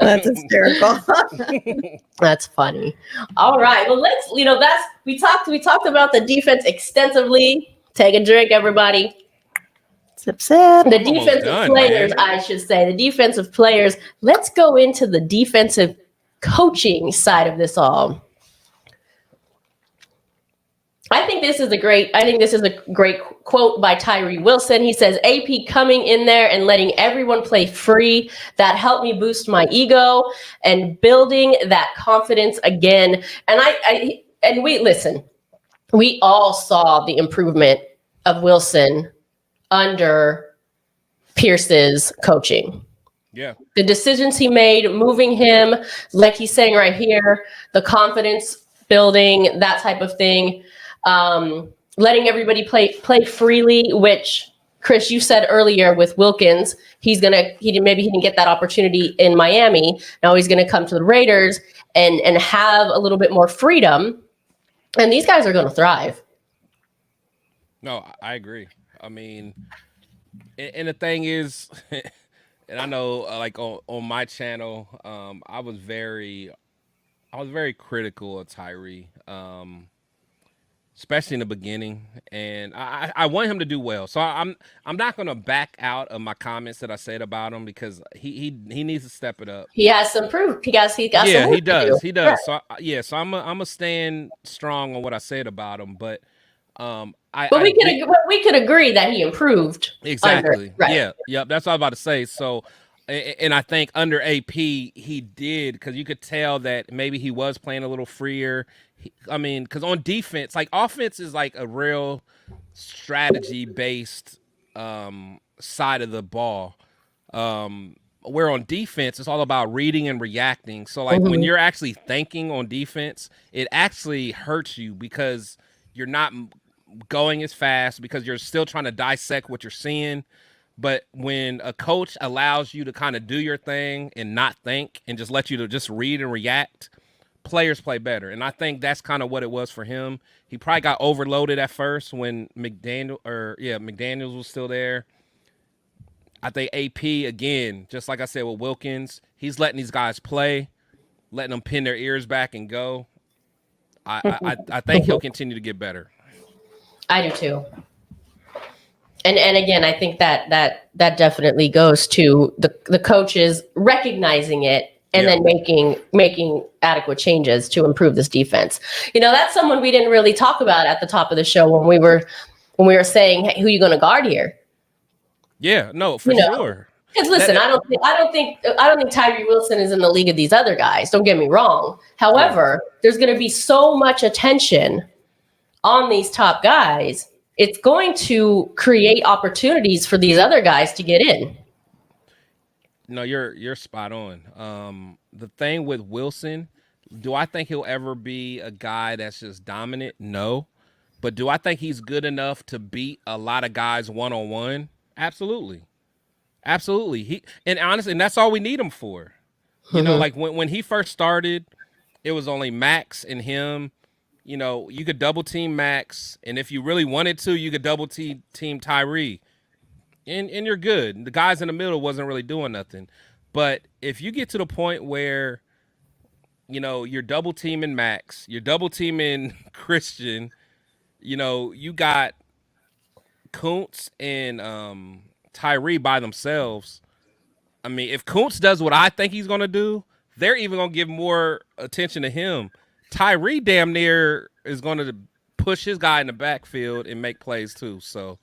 Speaker 2: That's hysterical.
Speaker 1: That's funny. All right. Well, we talked about the defense extensively. Take a drink, everybody.
Speaker 2: Sip, sip.
Speaker 1: The defensive players, man. I should say, the defensive players. Let's go into the defensive coaching side of this all. I think this is a great quote by Tyree Wilson. He says, AP coming in there and letting everyone play free. That helped me boost my ego and building that confidence again. And we all saw the improvement of Wilson under Pierce's coaching.
Speaker 3: Yeah.
Speaker 1: The decisions he made, moving him, like he's saying right here, the confidence building, that type of thing. Letting everybody play freely, which Chris, you said earlier with Wilkins, he didn't get that opportunity in Miami. Now he's gonna come to the Raiders and have a little bit more freedom. And these guys are gonna thrive.
Speaker 3: No, I agree. I mean, and the thing is, and I know like on my channel, I was very critical of Tyree. Especially in the beginning, and I want him to do well. So I'm not gonna back out of my comments that I said about him because he needs to step it up.
Speaker 1: He has some proof. He got some
Speaker 3: he does.
Speaker 1: Right.
Speaker 3: So I'm gonna stand strong on what I said about him. But
Speaker 1: we could agree that he improved.
Speaker 3: Exactly.
Speaker 1: Right.
Speaker 3: Yeah. Yep. That's what I was about to say. So. And I think under AP he did because you could tell that maybe he was playing a little freer. Because on defense, like offense is like a real strategy based side of the ball. Where on defense, it's all about reading and reacting. So like when you're actually thinking on defense, it actually hurts you because you're not going as fast because you're still trying to dissect what you're seeing. But when a coach allows you to kind of do your thing and not think and just let you to just read and react, players play better. And I think that's kind of what it was for him. He probably got overloaded at first when McDaniels was still there. I think AP, again, just like I said with Wilkins, he's letting these guys play, letting them pin their ears back and go. I think he'll continue to get better.
Speaker 1: I do too. And again, I think that definitely goes to the coaches recognizing it and then making adequate changes to improve this defense. That's someone we didn't really talk about at the top of the show when we were saying, hey, who are you going to guard here?
Speaker 3: Yeah, no, for sure.
Speaker 1: Because listen, I don't think Tyree Wilson is in the league of these other guys. Don't get me wrong. However, there's going to be so much attention on these top guys. It's going to create opportunities for these other guys to get in.
Speaker 3: No, you're spot on. The thing with Wilson, do I think he'll ever be a guy that's just dominant? No. But do I think he's good enough to beat a lot of guys one-on-one? Absolutely. Absolutely. Honestly, and that's all we need him for. Like when he first started, it was only Maxx and him. You could double team Maxx, and if you really wanted to, you could double team Tyree. And you're good. The guys in the middle wasn't really doing nothing. But if you get to the point where, you're double teaming Maxx, you're double teaming Christian, you got Kuntz and Tyree by themselves. I mean, if Kuntz does what I think he's going to do, they're even going to give more attention to him. Tyree damn near is going to push his guy in the backfield and make plays too. So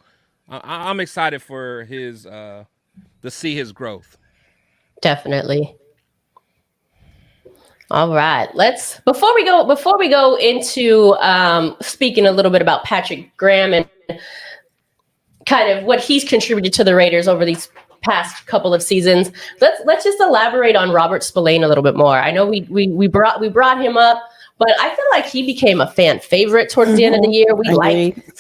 Speaker 3: I'm excited for his to see his growth.
Speaker 1: Definitely. All right, before we go into speaking a little bit about Patrick Graham and kind of what he's contributed to the Raiders over these past couple of seasons, let's just elaborate on Robert Spillane a little bit more. I know we brought him up, but I feel like he became a fan favorite towards the end of the year.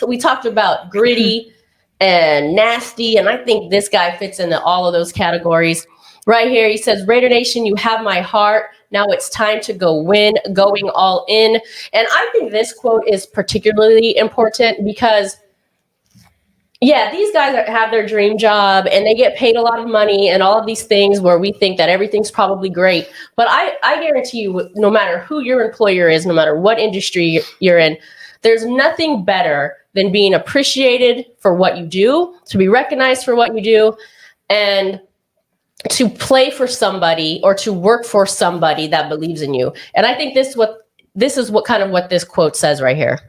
Speaker 1: We talked about gritty and nasty, and I think this guy fits into all of those categories. Right here, he says, Raider Nation, you have my heart. Now it's time to go win, going all in. And I think this quote is particularly important because, these guys have their dream job and they get paid a lot of money and all of these things where we think that everything's probably great. But I guarantee you, no matter who your employer is, no matter what industry you're in, there's nothing better than being appreciated for what you do, to be recognized for what you do, and to play for somebody or to work for somebody that believes in you. And I think this is what this quote says right here.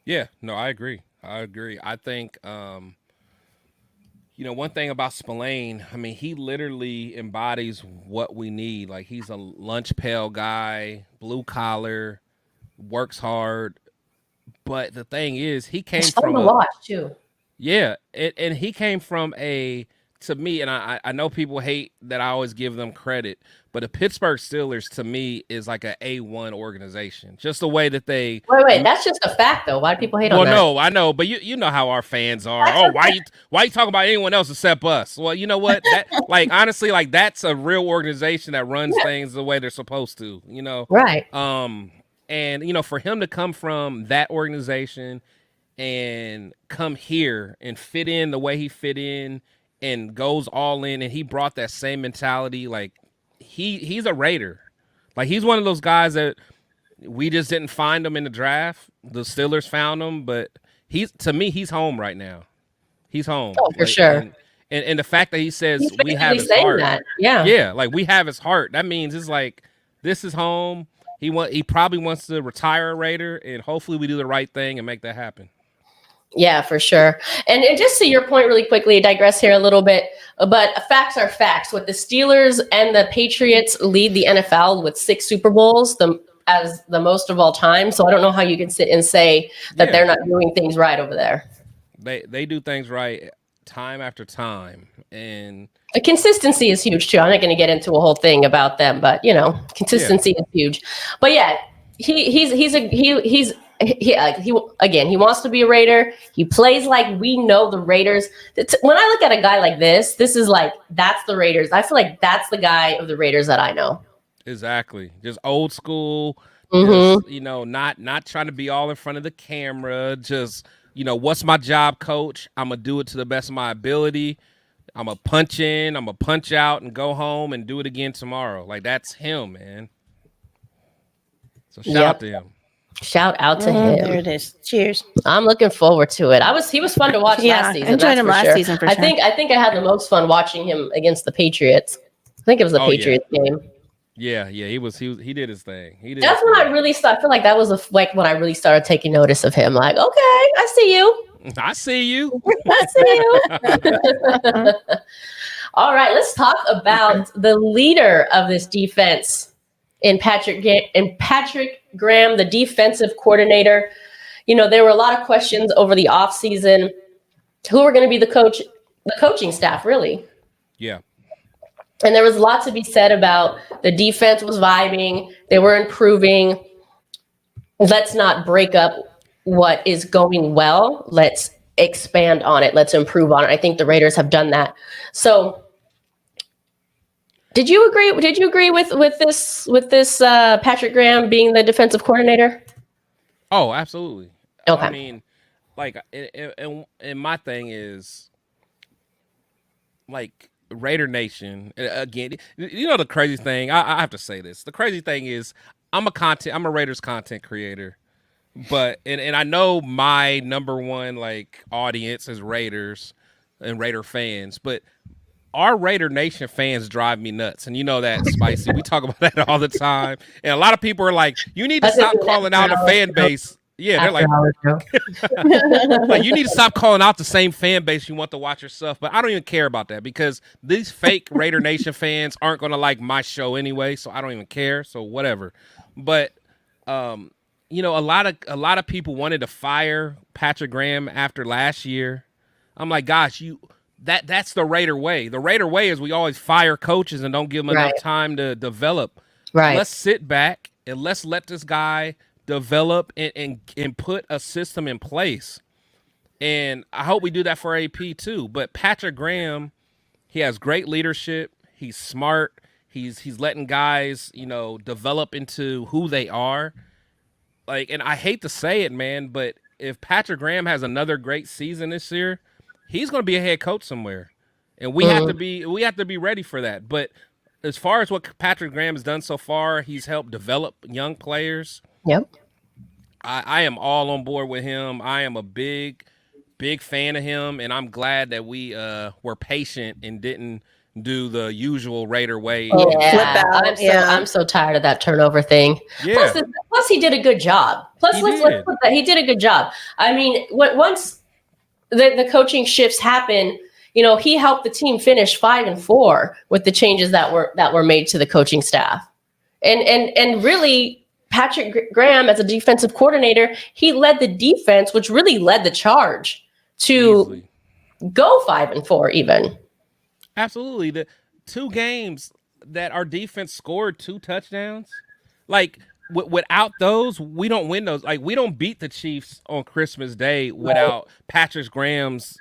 Speaker 3: Yeah, no, I agree. I think, one thing about Spillane, I mean, he literally embodies what we need. Like, he's a lunch pail guy, blue collar, works hard. But the thing is, he came from
Speaker 1: a watch too.
Speaker 3: Yeah, and he came from to me, and I know people hate that I always give them credit, but the Pittsburgh Steelers, to me, is like an A1 organization. Just the way that they...
Speaker 1: Wait, that's just a fact, though. Why do people hate on that?
Speaker 3: Well, no, I know, but you know how our fans are. Why you talking about anyone else except us? Well, you know what? Honestly, that's a real organization that runs things the way they're supposed to,
Speaker 1: Right.
Speaker 3: And, for him to come from that organization and come here and fit in the way he fit in and goes all in, and he brought that same mentality. Like, he's a Raider. Like, he's one of those guys that we just didn't find him in the draft. The Steelers found him, but to me, he's home right now. He's home.
Speaker 1: Oh, for sure.
Speaker 3: And the fact that he says we have his heart.
Speaker 1: That. Yeah.
Speaker 3: Yeah, like, we have his heart. That means it's like, this is home. He probably wants to retire a Raider, and hopefully we do the right thing and make that happen.
Speaker 1: Yeah, for sure. And just to your point really quickly, I digress here a little bit, but facts are facts. With the Steelers and the Patriots lead the NFL with 6 Super Bowls, as the most of all time. So I don't know how you can sit and say that they're not doing things right over there.
Speaker 3: They do things right time after time. And
Speaker 1: the consistency is huge too. I'm not going to get into a whole thing about them, but consistency is huge. But yeah, he wants to be a Raider. He plays like we know the Raiders. When I look at a guy like this is like, that's the Raiders. I feel like that's the guy of the Raiders that I know.
Speaker 3: Exactly. Just old school. Just, not trying to be all in front of the camera. Just, what's my job, coach? I'm going to do it to the best of my ability. I'm a punch in, I'm a punch out, and go home and do it again tomorrow. Like that's him, man. So shout out to him.
Speaker 1: Shout out to him.
Speaker 2: There it is. Cheers.
Speaker 1: I'm looking forward to it. He was fun to watch last season.
Speaker 2: Enjoyed him last season for sure.
Speaker 1: I think I had the most fun watching him against the Patriots. I think it was the Patriots game.
Speaker 3: Yeah, he did his thing.
Speaker 1: That's when I really started. I feel like that was when I really started taking notice of him. Like, okay, I see you.
Speaker 3: I see you.
Speaker 1: I see you. All right, let's talk about the leader of this defense in Patrick Graham, the defensive coordinator. You know, there were a lot of questions over the offseason. Who are going to be the coaching staff, really?
Speaker 3: Yeah.
Speaker 1: And there was a lot to be said about the defense was vibing. They were improving. Let's not break up what is going well. Let's expand on it. Let's improve on it. I think the Raiders have done that. So did you agree with this Patrick Graham being the defensive coordinator?
Speaker 3: Oh, absolutely.
Speaker 1: Okay.
Speaker 3: I mean, like, and my thing is, like, Raider Nation, again, you know, the crazy thing, I have to say this. The crazy thing is I'm a Raiders content creator, but, and I know my number one, like, audience is Raiders and Raider fans, but our Raider Nation fans drive me nuts. And you know that, Spicy. We talk about that all the time. And a lot of people are like, you need to stop calling out a fan base. Yeah, they're like, like, you need to stop calling out the same fan base you want to watch yourself. But I don't even care about that because these fake Raider Nation fans aren't going to like my show anyway, so I don't even care. So whatever. But you know, a lot of people wanted to fire Patrick Graham after last year. I'm like, gosh, that's the Raider way. The Raider way is we always fire coaches and don't give them enough time to develop.
Speaker 1: Right.
Speaker 3: Let's sit back and let's let this guy develop and put a system in place. And I hope we do that for AP too. But Patrick Graham, he has great leadership. He's smart. He's letting guys, you know, develop into who they are. Like, and I hate to say it, man, but if Patrick Graham has another great season this year, he's going to be a head coach somewhere. And we have to be ready for that. But as far as what Patrick Graham has done so far, he's helped develop young players.
Speaker 1: Yep.
Speaker 3: I am all on board with him. I am a big fan of him, and I'm glad that we were patient and didn't do the usual Raider way.
Speaker 1: Yeah, I'm so tired of that turnover thing.
Speaker 3: Yeah.
Speaker 1: Plus he did a good job. Let's put that. He did a good job. I mean, once the coaching shifts happen, you know, he helped the team finish 5-4 with the changes that were made to the coaching staff, and really. Patrick Graham, as a defensive coordinator, he led the defense, which really led the charge to
Speaker 3: Easily
Speaker 1: go 5-4 even.
Speaker 3: Absolutely. The 2 games that our defense scored 2 touchdowns, like without those, we don't win those. Like we don't beat the Chiefs on Christmas Day without Patrick Graham's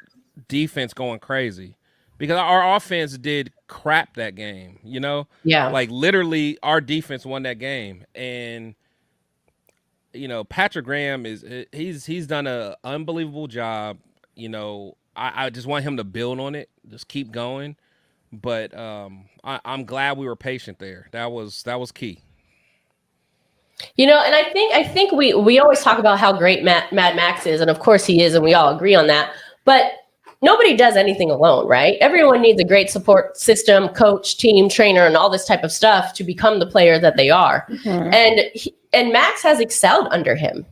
Speaker 3: defense going crazy. Because our offense did crap that game, you know?
Speaker 1: Yeah.
Speaker 3: Like, literally, our defense won that game. And, you know, Patrick Graham he's done an unbelievable job. You know, I just want him to build on it, just keep going. But I'm glad we were patient there. That was key.
Speaker 1: You know, and I think we always talk about how great Mad Maxx is, and of course he is, and we all agree on that. But nobody does anything alone, right? Everyone needs a great support system, coach, team, trainer, and all this type of stuff to become the player that they are. Mm-hmm. And Maxx has excelled under him.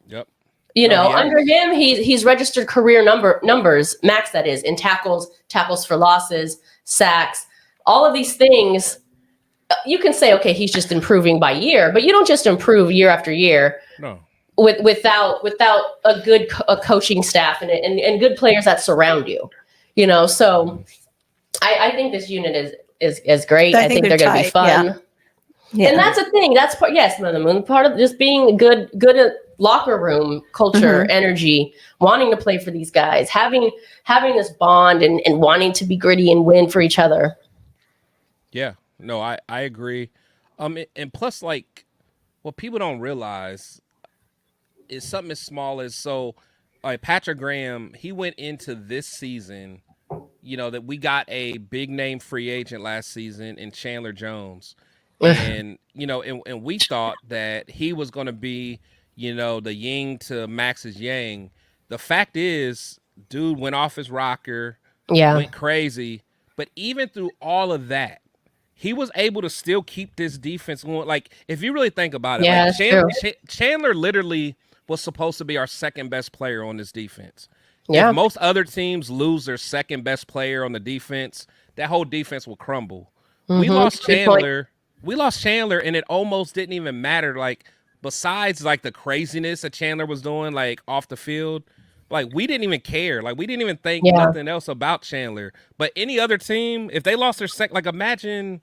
Speaker 3: Yep.
Speaker 1: You know, under him, he's registered career numbers, Maxx that is, in tackles for losses, sacks, all of these things. You can say, okay, he's just improving by year, but you don't just improve year after year. No. Without a coaching staff and good players that surround you, you know. So I think this unit is great. I think they're going to be fun. Yeah. And that's the thing. That's part of just being good locker room culture, energy, wanting to play for these guys, having this bond and wanting to be gritty and win for each other.
Speaker 3: Yeah, no, I agree. And plus, like, what people don't realize is something as small as like Patrick Graham, he went into this season that we got a big name free agent last season in Chandler Jones. And, and we thought that he was going to be, the yin to Max's yang. The fact is, dude went off his rocker, went crazy. But even through all of that, he was able to still keep this defense going. Like, if you really think about it, Chandler literally was supposed to be our second best player on this defense. Yeah. If most other teams lose their second best player on the defense, that whole defense will crumble. Mm-hmm. We lost Chandler, and it almost didn't even matter. Like, besides like the craziness that Chandler was doing, like off the field, like we didn't even care. Like we didn't even think nothing else about Chandler. But any other team, if they lost their like imagine,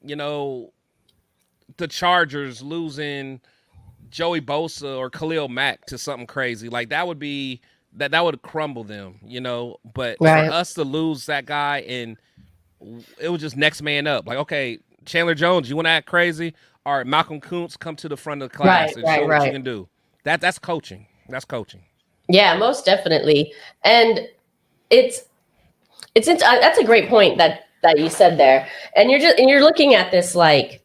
Speaker 3: the Chargers losing Joey Bosa or Khalil Mack to something crazy. Like that would be that would crumble them, But for us to lose that guy, and it was just next man up. Like, okay, Chandler Jones, you want to act crazy? All right, Malcolm Kuntz, come to the front of the class and show what you can do. That's coaching. That's coaching.
Speaker 1: Yeah, most definitely. And it's that's a great point that you said there. And you're looking at this like,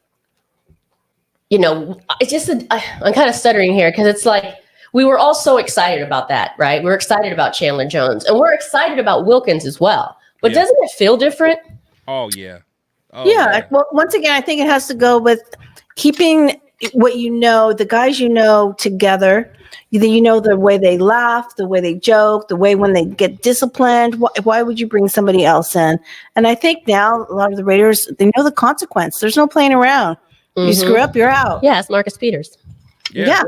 Speaker 1: it's just I'm kind of stuttering here because it's like we were all so excited about that, right? We're excited about Chandler Jones, and we're excited about Wilkins as well. But doesn't it feel different?
Speaker 3: Oh yeah.
Speaker 2: Well, once again, I think it has to go with keeping what the guys together. The way they laugh, the way they joke, the way when they get disciplined. Why would you bring somebody else in? And I think now a lot of the Raiders, they know the consequence. There's no playing around. Mm-hmm. You screw up, you're out.
Speaker 1: Yeah, it's Marcus Peters.
Speaker 2: Yeah.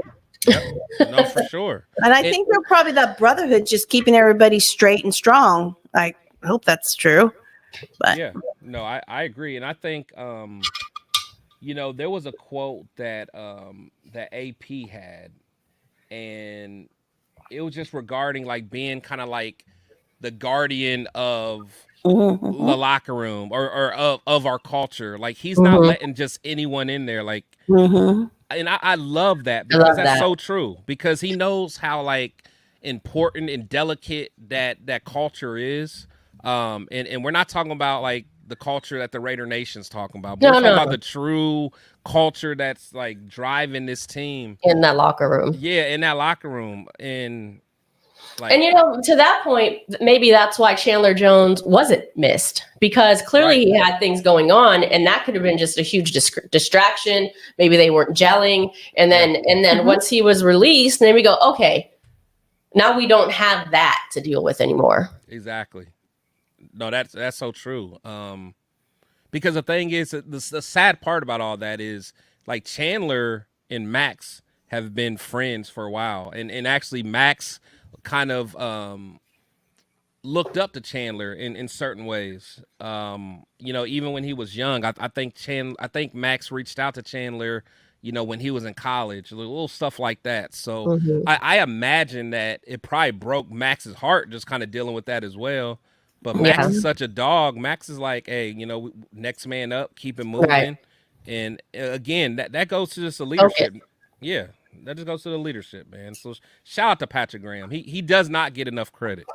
Speaker 3: Yep. No, for sure.
Speaker 2: And I think they're probably that brotherhood, just keeping everybody straight and strong. I hope that's true. But
Speaker 3: yeah, no, I agree. And I think, there was a quote that AP had, and it was just regarding like being kind of like the guardian of the locker room or of our culture. Like he's not letting just anyone in there. Like, and I love that because that's so true, because he knows how like important and delicate that culture is. And we're not talking about like the culture that the Raider Nation's talking about. We're talking about the true culture that's like driving this team
Speaker 1: in that locker room.
Speaker 3: Yeah, in that locker room. And
Speaker 1: to that point, maybe that's why Chandler Jones wasn't missed, because clearly he had things going on, and that could have been just a huge distraction. Maybe they weren't gelling, and then once he was released, then we go, okay, now we don't have that to deal with anymore.
Speaker 3: Exactly. No, that's so true. Because the thing is, the sad part about all that is like Chandler and Maxx have been friends for a while, and actually Maxx kind of looked up to Chandler in certain ways. Even when he was young, I think Maxx reached out to Chandler, when he was in college, little stuff like that. So I imagine that it probably broke Max's heart just kind of dealing with that as well. But Maxx is such a dog. Maxx is like, hey, next man up, keep it moving. Right. And again, that goes to just the leadership. Okay. Yeah, that just goes to the leadership, man. So shout out to Patrick Graham. He does not get enough credit.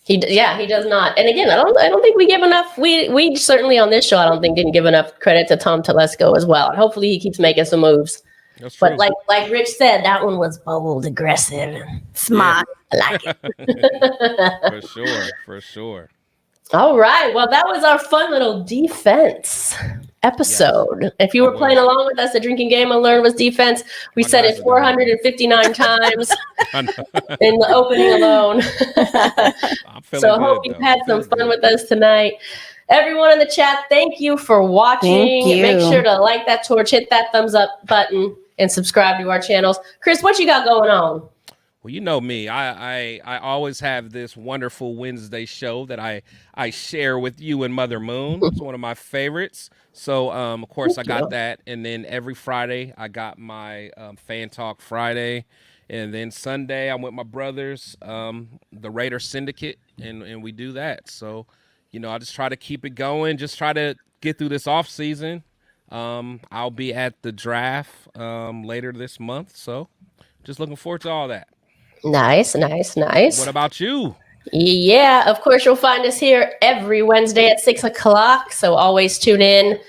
Speaker 1: He does not. And again, I don't think we give enough. We certainly on this show, I don't think didn't give enough credit to Tom Telesco as well. And hopefully he keeps making some moves.
Speaker 3: That's true.
Speaker 1: But like Rich said, that one was bold, aggressive, and smart. Yeah. I like
Speaker 3: it. For sure.
Speaker 1: All right. Well, that was our fun little defense episode. Yes. If you were playing along with us, the drinking game and learn was defense. We said it 459 times in the opening alone. So I hope you had some fun with us tonight. Everyone in the chat, thank you for watching. Make sure to like that torch, hit that thumbs up button, and subscribe to our channels. Chris, what you got going on?
Speaker 3: Well, you know me. I always have this wonderful Wednesday show that I share with you and Mother Moon. It's one of my favorites. So, of course, I got that. And then every Friday, I got my Fan Talk Friday. And then Sunday, I'm with my brothers, the Raider Syndicate, and we do that. So, I just try to keep it going, just try to get through this off season. I'll be at the draft later this month. So just looking forward to all that.
Speaker 1: Nice.
Speaker 3: What about you?
Speaker 1: Yeah, of course, you'll find us here every Wednesday at 6 o'clock. So always tune in.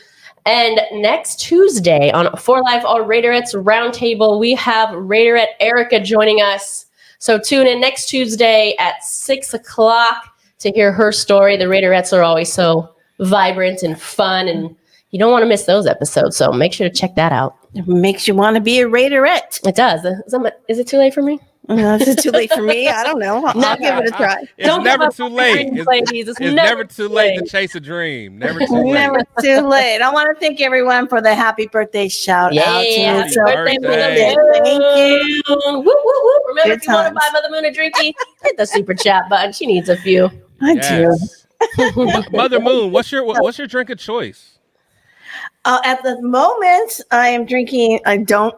Speaker 1: And next Tuesday on For Life All Raiderettes Roundtable, we have Raiderette Erica joining us. So tune in next Tuesday at 6 o'clock to hear her story. The Raiderettes are always so vibrant and fun, and you don't want to miss those episodes. So make sure to check that out.
Speaker 2: It makes you want to be a Raiderette.
Speaker 1: It does. Is it too late for me?
Speaker 2: Is it too late for me? I don't know. I'll give it a try.
Speaker 3: It's never too late. It's never too late to chase a dream. Never too late.
Speaker 2: Never too late. I want to thank everyone for the happy birthday shout out.
Speaker 1: Yeah,
Speaker 2: So
Speaker 1: birthday,
Speaker 2: thank you.
Speaker 1: Woo, woo, woo. Remember,
Speaker 2: Good
Speaker 1: if you want to
Speaker 2: times.
Speaker 1: buy Mother Moon a drinky, hit the super chat button. She needs a few.
Speaker 2: I do.
Speaker 3: Mother Moon, what's your drink of choice?
Speaker 2: At the moment, I am drinking. I don't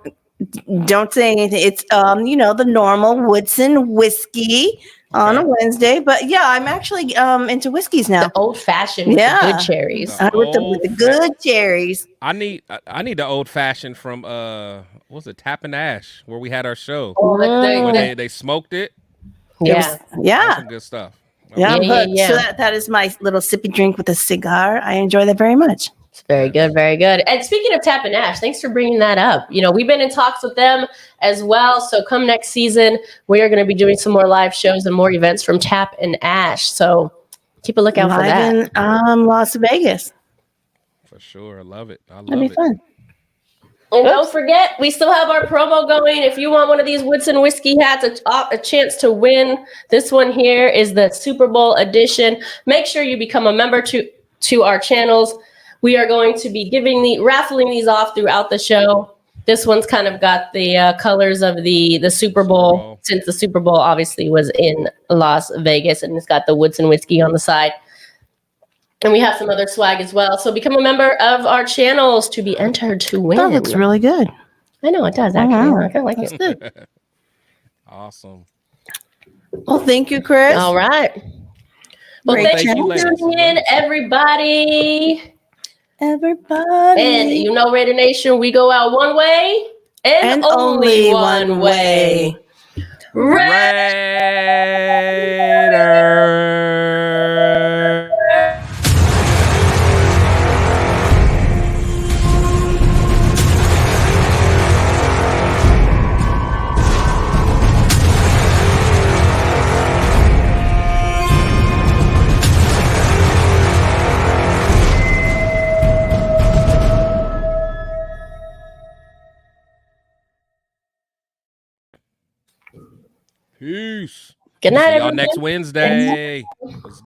Speaker 2: say anything. It's the normal Woodson whiskey on a Wednesday. But yeah, I'm actually into whiskeys now.
Speaker 1: The old fashioned with the good cherries.
Speaker 2: With the good cherries.
Speaker 3: I need the old fashioned from what was it, Tap and Ash, where we had our show. When they smoked it.
Speaker 1: Yeah.
Speaker 3: That's some good stuff.
Speaker 2: Yeah,
Speaker 1: yeah.
Speaker 2: So that is my little sippy drink with a cigar. I enjoy that very much.
Speaker 1: It's very good, very good. And speaking of Tap and Ash, thanks for bringing that up. We've been in talks with them as well. So come next season, we are going to be doing some more live shows and more events from Tap and Ash. So keep a lookout for that.
Speaker 2: In Las Vegas.
Speaker 3: For sure. I love it.
Speaker 2: That'd be fun.
Speaker 1: And don't forget, we still have our promo going. If you want one of these Woodson whiskey hats, a chance to win. This one here is the Super Bowl edition. Make sure you become a member to our channels. We are going to be raffling these off throughout the show. This one's kind of got the colors of the Super Bowl, since the Super Bowl obviously was in Las Vegas, and it's got the Woodson whiskey on the side. And we have some other swag as well. So become a member of our channels to be entered to win.
Speaker 2: That looks really good.
Speaker 1: I know it does, actually. I kind of like it.
Speaker 2: Good.
Speaker 3: Awesome.
Speaker 2: Well, thank you, Chris.
Speaker 1: All right. Well,
Speaker 2: Great
Speaker 1: thank you for tuning in, everybody. And Raider Nation, we go out one way and only one way.
Speaker 3: Raider. Peace.
Speaker 1: Good night,
Speaker 3: See y'all
Speaker 1: everyone.
Speaker 3: next Wednesday.